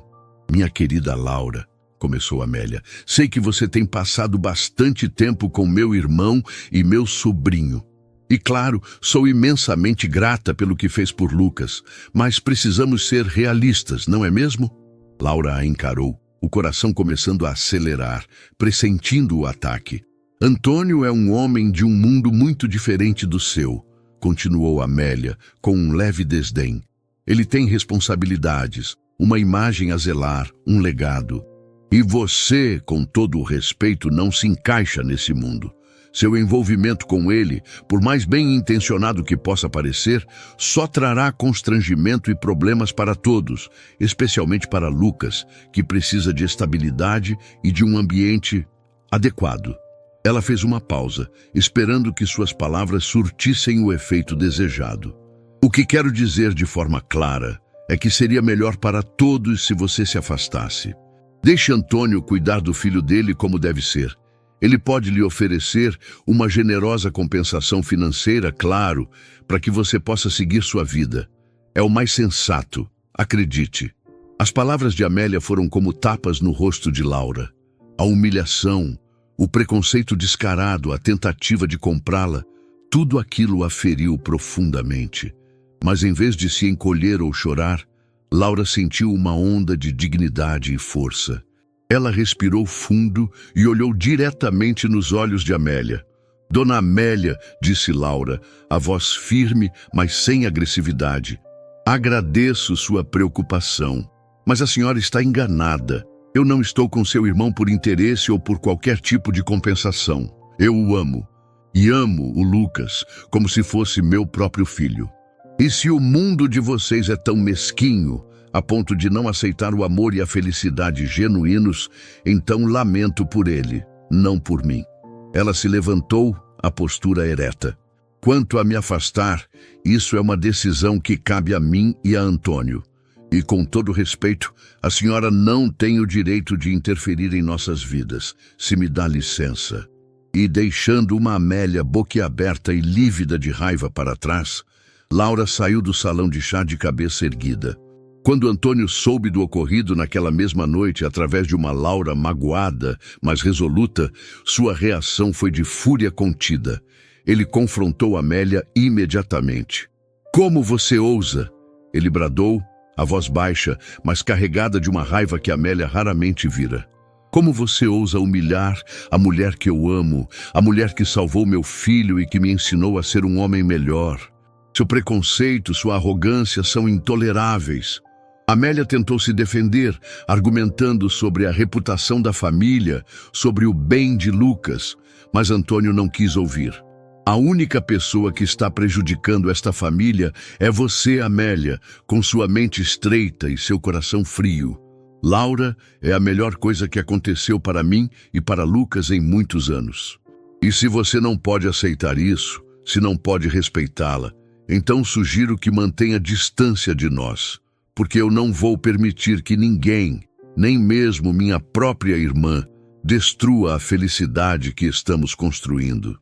"Minha querida Laura", começou Amélia, "sei que você tem passado bastante tempo com meu irmão e meu sobrinho. E claro, sou imensamente grata pelo que fez por Lucas, mas precisamos ser realistas, não é mesmo?" Laura a encarou, o coração começando a acelerar, pressentindo o ataque. "Antônio é um homem de um mundo muito diferente do seu", continuou Amélia, com um leve desdém. "Ele tem responsabilidades, uma imagem a zelar, um legado. E você, com todo o respeito, não se encaixa nesse mundo. Seu envolvimento com ele, por mais bem intencionado que possa parecer, só trará constrangimento e problemas para todos, especialmente para Lucas, que precisa de estabilidade e de um ambiente adequado." Ela fez uma pausa, esperando que suas palavras surtissem o efeito desejado. "O que quero dizer de forma clara é que seria melhor para todos se você se afastasse. Deixe Antônio cuidar do filho dele como deve ser. Ele pode lhe oferecer uma generosa compensação financeira, claro, para que você possa seguir sua vida. É o mais sensato, Acredite. As palavras de Amélia foram como tapas no rosto de Laura. A humilhação, o preconceito descarado, a tentativa de comprá-la, tudo aquilo a feriu profundamente. Mas em vez de se encolher ou chorar, Laura sentiu uma onda de dignidade e força. Ela respirou fundo e olhou diretamente nos olhos de Amélia. Dona Amélia, disse Laura, a voz firme, mas sem agressividade. Agradeço sua preocupação, mas a senhora está enganada. Eu não estou com seu irmão por interesse ou por qualquer tipo de compensação. Eu o amo. E amo o Lucas como se fosse meu próprio filho. E se o mundo de vocês é tão mesquinho, a ponto de não aceitar o amor e a felicidade genuínos, então lamento por ele, não por mim. Ela se levantou, a postura ereta. Quanto a me afastar, isso é uma decisão que cabe a mim e a Antônio. E com todo respeito, a senhora não tem o direito de interferir em nossas vidas, se me dá licença. E deixando uma Amélia boquiaberta e lívida de raiva para trás, Laura saiu do salão de chá de cabeça erguida. Quando Antônio soube do ocorrido naquela mesma noite, através de uma Laura magoada, mas resoluta, sua reação foi de fúria contida. Ele confrontou Amélia imediatamente. Como você ousa? Ele bradou, a voz baixa, mas carregada de uma raiva que Amélia raramente vira. Como você ousa humilhar a mulher que eu amo, a mulher que salvou meu filho e que me ensinou a ser um homem melhor? Seu preconceito, sua arrogância são intoleráveis. Amélia tentou se defender, argumentando sobre a reputação da família, sobre o bem de Lucas, mas Antônio não quis ouvir. A única pessoa que está prejudicando esta família é você, Amélia, com sua mente estreita e seu coração frio. Laura é a melhor coisa que aconteceu para mim e para Lucas em muitos anos. E se você não pode aceitar isso, se não pode respeitá-la, então sugiro que mantenha distância de nós, porque eu não vou permitir que ninguém, nem mesmo minha própria irmã, destrua a felicidade que estamos construindo.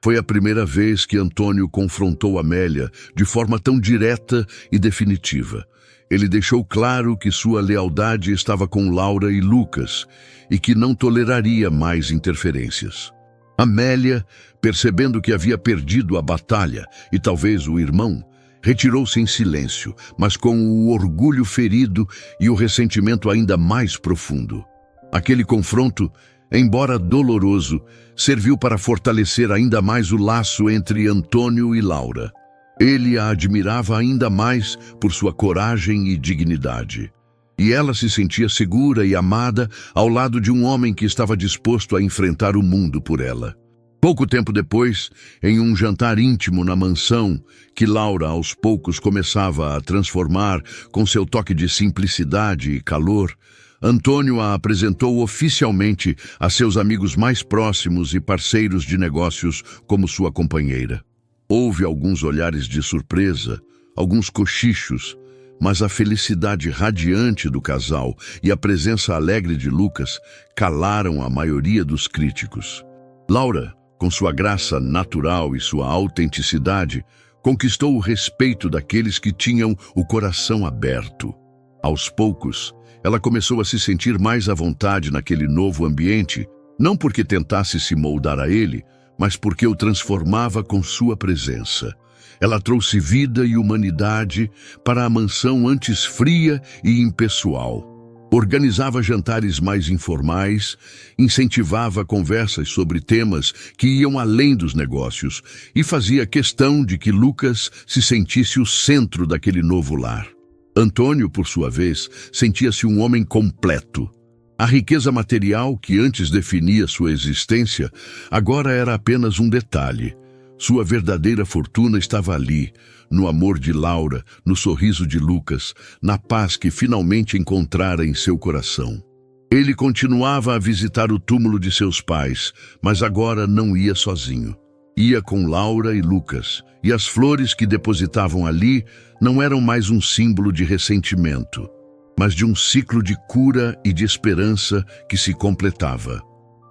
Foi a primeira vez que Antônio confrontou Amélia de forma tão direta e definitiva. Ele deixou claro que sua lealdade estava com Laura e Lucas e que não toleraria mais interferências. Amélia, percebendo que havia perdido a batalha e talvez o irmão, retirou-se em silêncio, mas com o orgulho ferido e o ressentimento ainda mais profundo. Aquele confronto, embora doloroso, serviu para fortalecer ainda mais o laço entre Antônio e Laura. Ele a admirava ainda mais por sua coragem e dignidade. E ela se sentia segura e amada ao lado de um homem que estava disposto a enfrentar o mundo por ela. Pouco tempo depois, em um jantar íntimo na mansão, que Laura aos poucos começava a transformar com seu toque de simplicidade e calor, Antônio a apresentou oficialmente a seus amigos mais próximos e parceiros de negócios como sua companheira. Houve alguns olhares de surpresa, alguns cochichos, mas a felicidade radiante do casal e a presença alegre de Lucas calaram a maioria dos críticos. Laura, com sua graça natural e sua autenticidade, conquistou o respeito daqueles que tinham o coração aberto. Aos poucos, ela começou a se sentir mais à vontade naquele novo ambiente, não porque tentasse se moldar a ele, mas porque o transformava com sua presença. Ela trouxe vida e humanidade para a mansão antes fria e impessoal. Organizava jantares mais informais, incentivava conversas sobre temas que iam além dos negócios e fazia questão de que Lucas se sentisse o centro daquele novo lar. Antônio, por sua vez, sentia-se um homem completo. A riqueza material que antes definia sua existência, agora era apenas um detalhe. Sua verdadeira fortuna estava ali, no amor de Laura, no sorriso de Lucas, na paz que finalmente encontrara em seu coração. Ele continuava a visitar o túmulo de seus pais, mas agora não ia sozinho. Ia com Laura e Lucas, e as flores que depositavam ali não eram mais um símbolo de ressentimento, mas de um ciclo de cura e de esperança que se completava.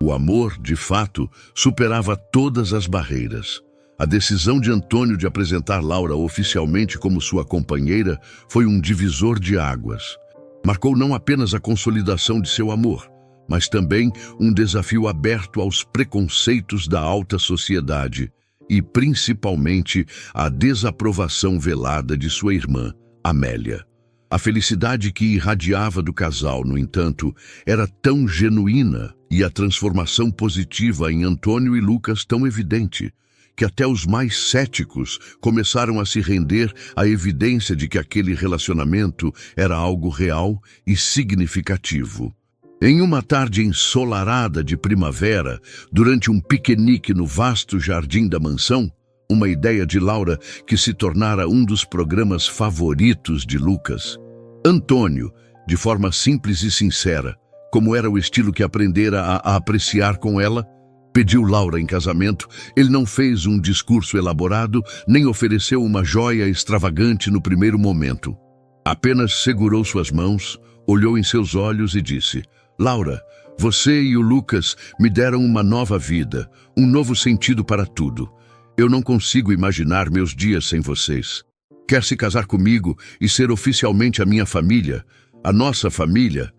O amor, de fato, superava todas as barreiras. A decisão de Antônio de apresentar Laura oficialmente como sua companheira foi um divisor de águas. Marcou não apenas a consolidação de seu amor, mas também um desafio aberto aos preconceitos da alta sociedade e, principalmente, à desaprovação velada de sua irmã, Amélia. A felicidade que irradiava do casal, no entanto, era tão genuína e a transformação positiva em Antônio e Lucas tão evidente, que até os mais céticos começaram a se render à evidência de que aquele relacionamento era algo real e significativo. Em uma tarde ensolarada de primavera, durante um piquenique no vasto jardim da mansão, uma ideia de Laura que se tornara um dos programas favoritos de Lucas. Antônio, de forma simples e sincera, como era o estilo que aprendera a apreciar com ela, pediu Laura em casamento. Ele não fez um discurso elaborado, nem ofereceu uma joia extravagante no primeiro momento. Apenas segurou suas mãos, olhou em seus olhos e disse: Laura, você e o Lucas me deram uma nova vida, um novo sentido para tudo. Eu não consigo imaginar meus dias sem vocês. Quer se casar comigo e ser oficialmente a minha família, a nossa família?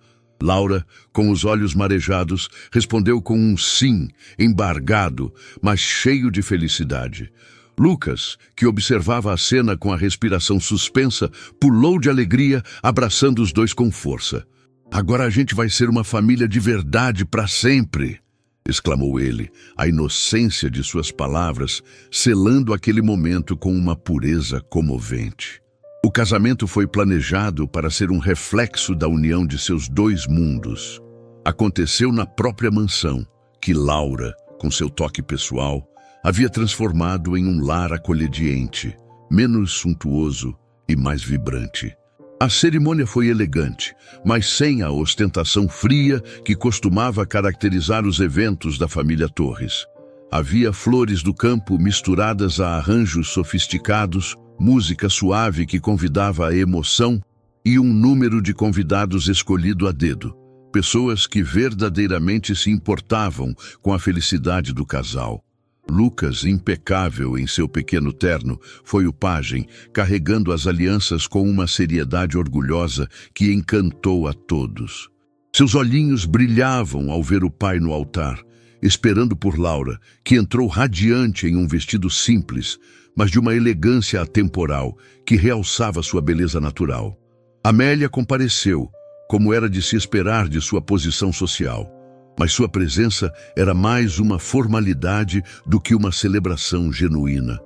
Laura, com os olhos marejados, respondeu com um sim, embargado, mas cheio de felicidade. Lucas, que observava a cena com a respiração suspensa, pulou de alegria, abraçando os dois com força. Agora a gente vai ser uma família de verdade para sempre, exclamou ele, a inocência de suas palavras selando aquele momento com uma pureza comovente. O casamento foi planejado para ser um reflexo da união de seus dois mundos. Aconteceu na própria mansão, que Laura, com seu toque pessoal, havia transformado em um lar acolhediente, menos suntuoso e mais vibrante. A cerimônia foi elegante, mas sem a ostentação fria que costumava caracterizar os eventos da família Torres. Havia flores do campo misturadas a arranjos sofisticados, música suave que convidava a emoção e um número de convidados escolhido a dedo, pessoas que verdadeiramente se importavam com a felicidade do casal. Lucas, impecável em seu pequeno terno, foi o pajem, carregando as alianças com uma seriedade orgulhosa que encantou a todos. Seus olhinhos brilhavam ao ver o pai no altar, esperando por Laura, que entrou radiante em um vestido simples, mas de uma elegância atemporal que realçava sua beleza natural. Amélia compareceu, como era de se esperar de sua posição social, mas sua presença era mais uma formalidade do que uma celebração genuína.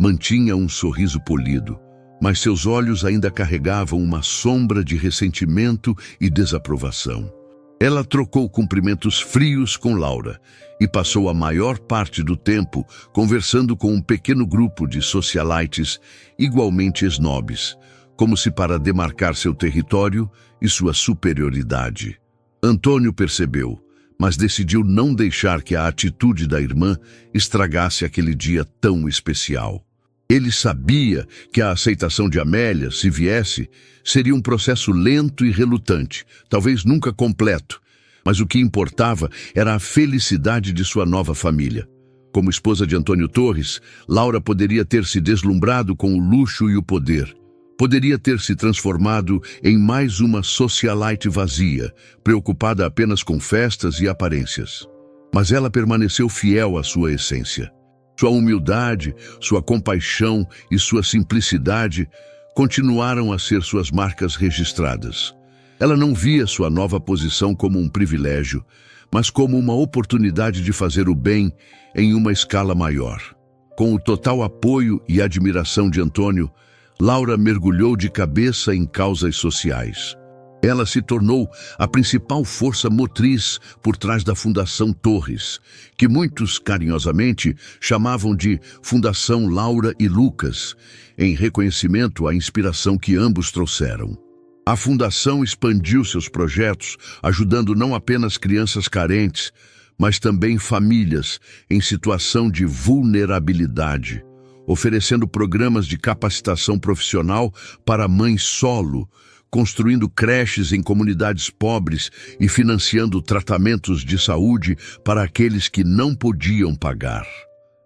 Mantinha um sorriso polido, mas seus olhos ainda carregavam uma sombra de ressentimento e desaprovação. Ela trocou cumprimentos frios com Laura e passou a maior parte do tempo conversando com um pequeno grupo de socialites igualmente snobs, como se para demarcar seu território e sua superioridade. Antônio percebeu, mas decidiu não deixar que a atitude da irmã estragasse aquele dia tão especial. Ele sabia que a aceitação de Amélia, se viesse, seria um processo lento e relutante, talvez nunca completo, mas o que importava era a felicidade de sua nova família. Como esposa de Antônio Torres, Laura poderia ter se deslumbrado com o luxo e o poder. Poderia ter se transformado em mais uma socialite vazia, preocupada apenas com festas e aparências. Mas ela permaneceu fiel à sua essência. Sua humildade, sua compaixão e sua simplicidade continuaram a ser suas marcas registradas. Ela não via sua nova posição como um privilégio, mas como uma oportunidade de fazer o bem em uma escala maior. Com o total apoio e admiração de Antônio, Laura mergulhou de cabeça em causas sociais. Ela se tornou a principal força motriz por trás da Fundação Torres, que muitos carinhosamente chamavam de Fundação Laura e Lucas, em reconhecimento à inspiração que ambos trouxeram. A fundação expandiu seus projetos, ajudando não apenas crianças carentes, mas também famílias em situação de vulnerabilidade, oferecendo programas de capacitação profissional para mães solo, construindo creches em comunidades pobres e financiando tratamentos de saúde para aqueles que não podiam pagar.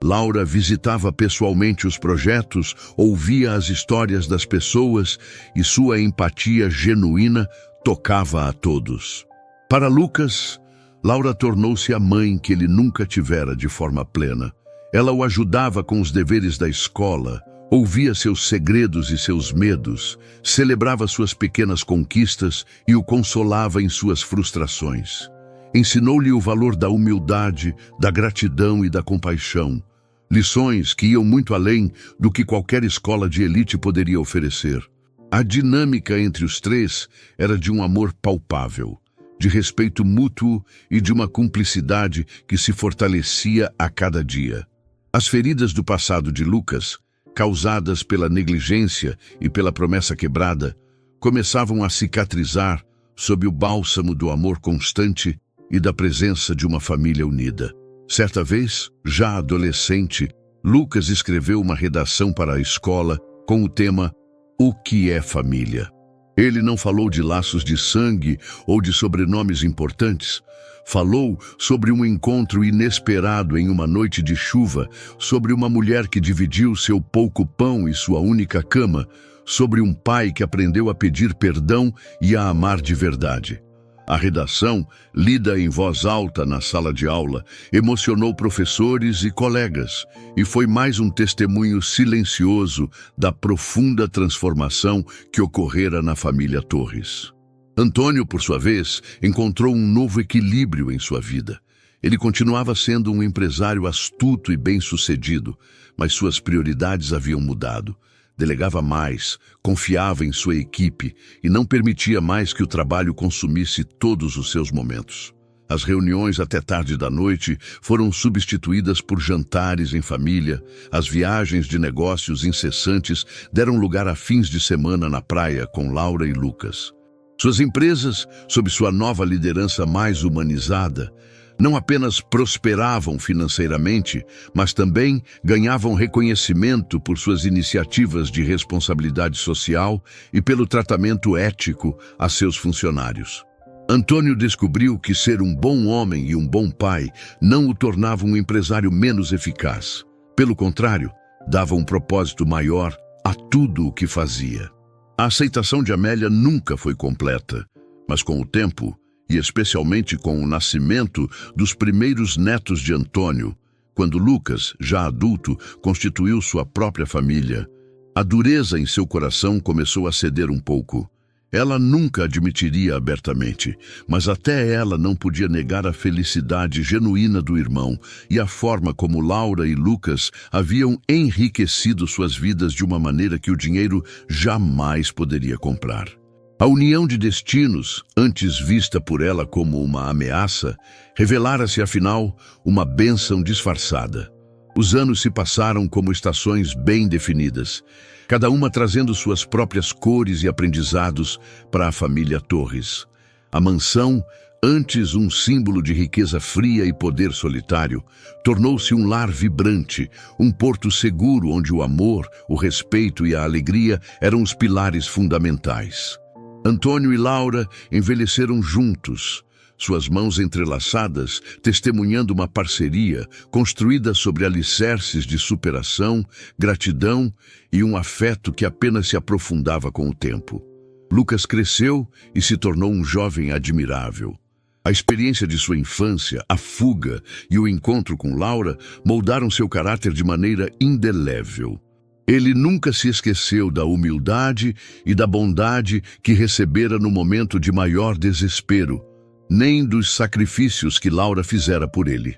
Laura visitava pessoalmente os projetos, ouvia as histórias das pessoas e sua empatia genuína tocava a todos. Para Lucas, Laura tornou-se a mãe que ele nunca tivera de forma plena. Ela o ajudava com os deveres da escola, ouvia seus segredos e seus medos, celebrava suas pequenas conquistas e o consolava em suas frustrações. Ensinou-lhe o valor da humildade, da gratidão e da compaixão, lições que iam muito além do que qualquer escola de elite poderia oferecer. A dinâmica entre os três era de um amor palpável, de respeito mútuo e de uma cumplicidade que se fortalecia a cada dia. As feridas do passado de Lucas, causadas pela negligência e pela promessa quebrada, começavam a cicatrizar sob o bálsamo do amor constante e da presença de uma família unida. Certa vez, já adolescente, Lucas escreveu uma redação para a escola com o tema "O que é família?". Ele não falou de laços de sangue ou de sobrenomes importantes. Falou sobre um encontro inesperado em uma noite de chuva, sobre uma mulher que dividiu seu pouco pão e sua única cama, sobre um pai que aprendeu a pedir perdão e a amar de verdade. A redação, lida em voz alta na sala de aula, emocionou professores e colegas e foi mais um testemunho silencioso da profunda transformação que ocorrera na família Torres. Antônio, por sua vez, encontrou um novo equilíbrio em sua vida. Ele continuava sendo um empresário astuto e bem-sucedido, mas suas prioridades haviam mudado. Delegava mais, confiava em sua equipe e não permitia mais que o trabalho consumisse todos os seus momentos. As reuniões até tarde da noite foram substituídas por jantares em família, as viagens de negócios incessantes deram lugar a fins de semana na praia com Laura e Lucas. Suas empresas, sob sua nova liderança mais humanizada, não apenas prosperavam financeiramente, mas também ganhavam reconhecimento por suas iniciativas de responsabilidade social e pelo tratamento ético a seus funcionários. Antônio descobriu que ser um bom homem e um bom pai não o tornava um empresário menos eficaz. Pelo contrário, dava um propósito maior a tudo o que fazia. A aceitação de Amélia nunca foi completa, mas com o tempo, e especialmente com o nascimento dos primeiros netos de Antônio, quando Lucas, já adulto, constituiu sua própria família, a dureza em seu coração começou a ceder um pouco. Ela nunca admitiria abertamente, mas até ela não podia negar a felicidade genuína do irmão e a forma como Laura e Lucas haviam enriquecido suas vidas de uma maneira que o dinheiro jamais poderia comprar. A união de destinos, antes vista por ela como uma ameaça, revelara-se afinal uma bênção disfarçada. Os anos se passaram como estações bem definidas, cada uma trazendo suas próprias cores e aprendizados para a família Torres. A mansão, antes um símbolo de riqueza fria e poder solitário, tornou-se um lar vibrante, um porto seguro onde o amor, o respeito e a alegria eram os pilares fundamentais. Antônio e Laura envelheceram juntos, suas mãos entrelaçadas, testemunhando uma parceria construída sobre alicerces de superação, gratidão e um afeto que apenas se aprofundava com o tempo. Lucas cresceu e se tornou um jovem admirável. A experiência de sua infância, a fuga e o encontro com Laura moldaram seu caráter de maneira indelével. Ele nunca se esqueceu da humildade e da bondade que recebera no momento de maior desespero, nem dos sacrifícios que Laura fizera por ele.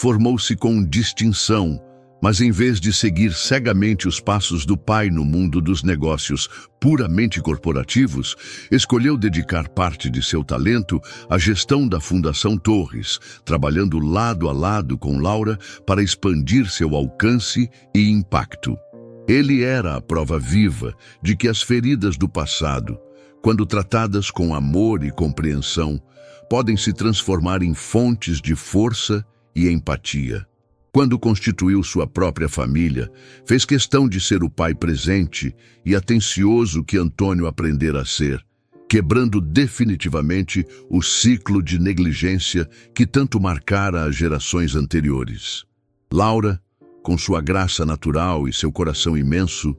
Formou-se com distinção, mas em vez de seguir cegamente os passos do pai no mundo dos negócios puramente corporativos, escolheu dedicar parte de seu talento à gestão da Fundação Torres, trabalhando lado a lado com Laura para expandir seu alcance e impacto. Ele era a prova viva de que as feridas do passado, quando tratadas com amor e compreensão, podem se transformar em fontes de força e empatia. Quando constituiu sua própria família, fez questão de ser o pai presente e atencioso que Antônio aprendera a ser, quebrando definitivamente o ciclo de negligência que tanto marcara as gerações anteriores. Laura, com sua graça natural e seu coração imenso,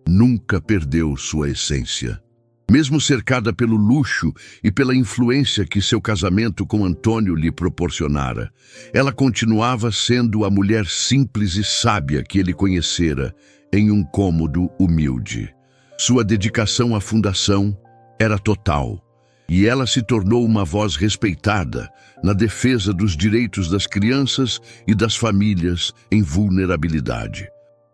nunca perdeu sua essência. Mesmo cercada pelo luxo e pela influência que seu casamento com Antônio lhe proporcionara, ela continuava sendo a mulher simples e sábia que ele conhecera em um cômodo humilde. Sua dedicação à fundação era total, e ela se tornou uma voz respeitada na defesa dos direitos das crianças e das famílias em vulnerabilidade.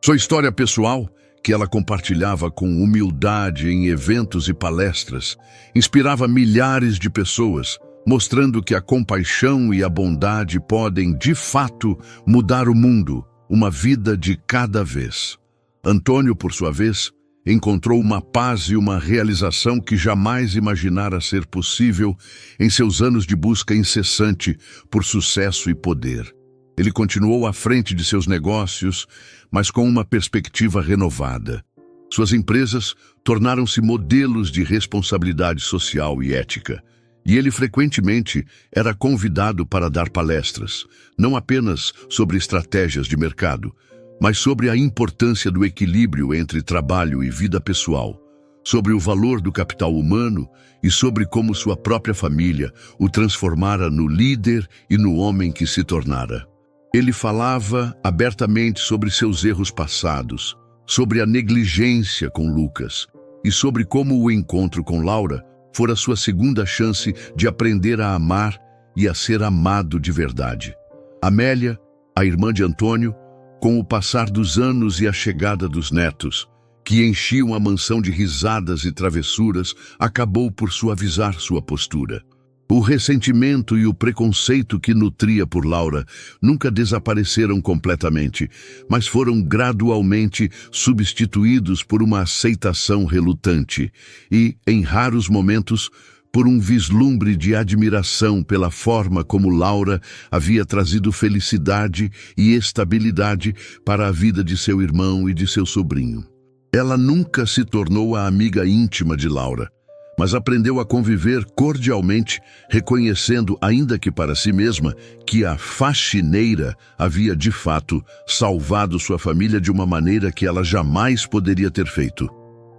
Sua história pessoal, que ela compartilhava com humildade em eventos e palestras, inspirava milhares de pessoas, mostrando que a compaixão e a bondade podem, de fato, mudar o mundo, uma vida de cada vez. Antônio, por sua vez, encontrou uma paz e uma realização que jamais imaginara ser possível em seus anos de busca incessante por sucesso e poder. Ele continuou à frente de seus negócios, mas com uma perspectiva renovada. Suas empresas tornaram-se modelos de responsabilidade social e ética, e ele frequentemente era convidado para dar palestras, não apenas sobre estratégias de mercado, mas sobre a importância do equilíbrio entre trabalho e vida pessoal, sobre o valor do capital humano e sobre como sua própria família o transformara no líder e no homem que se tornara. Ele falava abertamente sobre seus erros passados, sobre a negligência com Lucas e sobre como o encontro com Laura fora sua segunda chance de aprender a amar e a ser amado de verdade. Amélia, a irmã de Antônio, com o passar dos anos e a chegada dos netos, que enchiam a mansão de risadas e travessuras, acabou por suavizar sua postura. O ressentimento e o preconceito que nutria por Laura nunca desapareceram completamente, mas foram gradualmente substituídos por uma aceitação relutante e, em raros momentos, por um vislumbre de admiração pela forma como Laura havia trazido felicidade e estabilidade para a vida de seu irmão e de seu sobrinho. Ela nunca se tornou a amiga íntima de Laura, mas aprendeu a conviver cordialmente, reconhecendo, ainda que para si mesma, que a faxineira havia de fato salvado sua família de uma maneira que ela jamais poderia ter feito.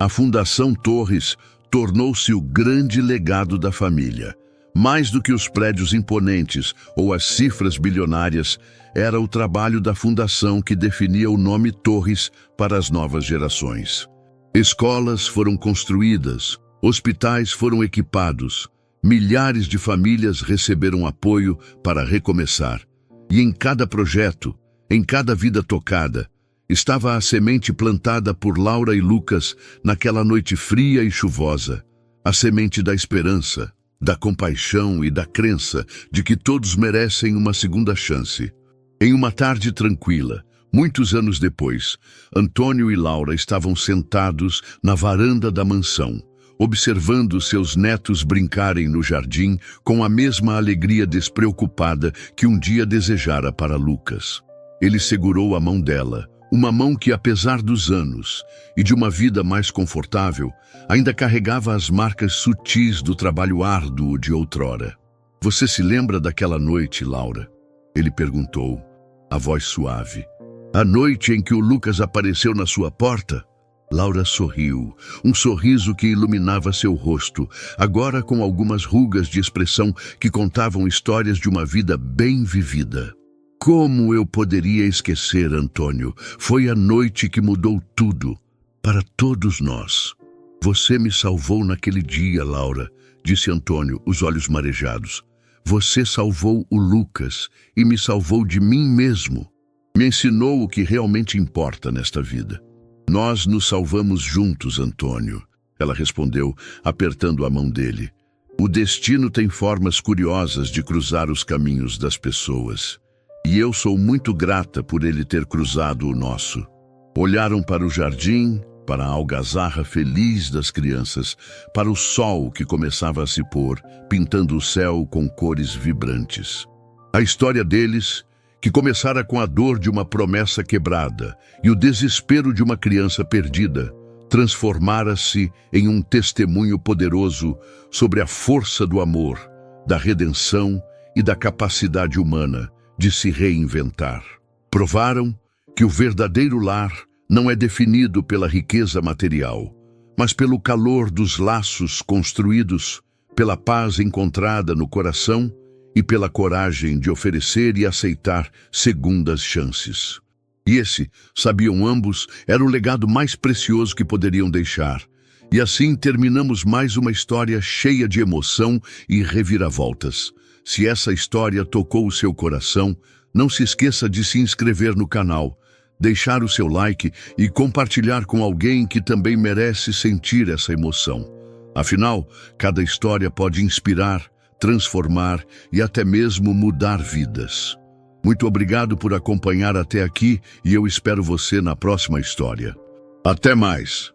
A Fundação Torres tornou-se o grande legado da família. Mais do que os prédios imponentes ou as cifras bilionárias, era o trabalho da fundação que definia o nome Torres para as novas gerações. Escolas foram construídas, hospitais foram equipados, milhares de famílias receberam apoio para recomeçar. E em cada projeto, em cada vida tocada, estava a semente plantada por Laura e Lucas naquela noite fria e chuvosa, a semente da esperança, da compaixão e da crença de que todos merecem uma segunda chance. Em uma tarde tranquila, muitos anos depois, Antônio e Laura estavam sentados na varanda da mansão, observando seus netos brincarem no jardim com a mesma alegria despreocupada que um dia desejara para Lucas. Ele segurou a mão dela, uma mão que, apesar dos anos e de uma vida mais confortável, ainda carregava as marcas sutis do trabalho árduo de outrora. "Você se lembra daquela noite, Laura?" Ele perguntou, a voz suave. "A noite em que o Lucas apareceu na sua porta?" Laura sorriu, um sorriso que iluminava seu rosto, agora com algumas rugas de expressão que contavam histórias de uma vida bem vivida. "Como eu poderia esquecer, Antônio? Foi a noite que mudou tudo, para todos nós." "Você me salvou naquele dia, Laura", disse Antônio, os olhos marejados. "Você salvou o Lucas e me salvou de mim mesmo. Me ensinou o que realmente importa nesta vida." "Nós nos salvamos juntos, Antônio", ela respondeu, apertando a mão dele. "O destino tem formas curiosas de cruzar os caminhos das pessoas. E eu sou muito grata por ele ter cruzado o nosso." Olharam para o jardim, para a algazarra feliz das crianças, para o sol que começava a se pôr, pintando o céu com cores vibrantes. A história deles, que começara com a dor de uma promessa quebrada e o desespero de uma criança perdida, transformara-se em um testemunho poderoso sobre a força do amor, da redenção e da capacidade humana de se reinventar. Provaram que o verdadeiro lar não é definido pela riqueza material, mas pelo calor dos laços construídos, pela paz encontrada no coração e pela coragem de oferecer e aceitar segundas chances. E esse, sabiam ambos, era o legado mais precioso que poderiam deixar. E assim terminamos mais uma história cheia de emoção e reviravoltas. Se essa história tocou o seu coração, não se esqueça de se inscrever no canal, deixar o seu like e compartilhar com alguém que também merece sentir essa emoção. Afinal, cada história pode inspirar, transformar e até mesmo mudar vidas. Muito obrigado por acompanhar até aqui e eu espero você na próxima história. Até mais!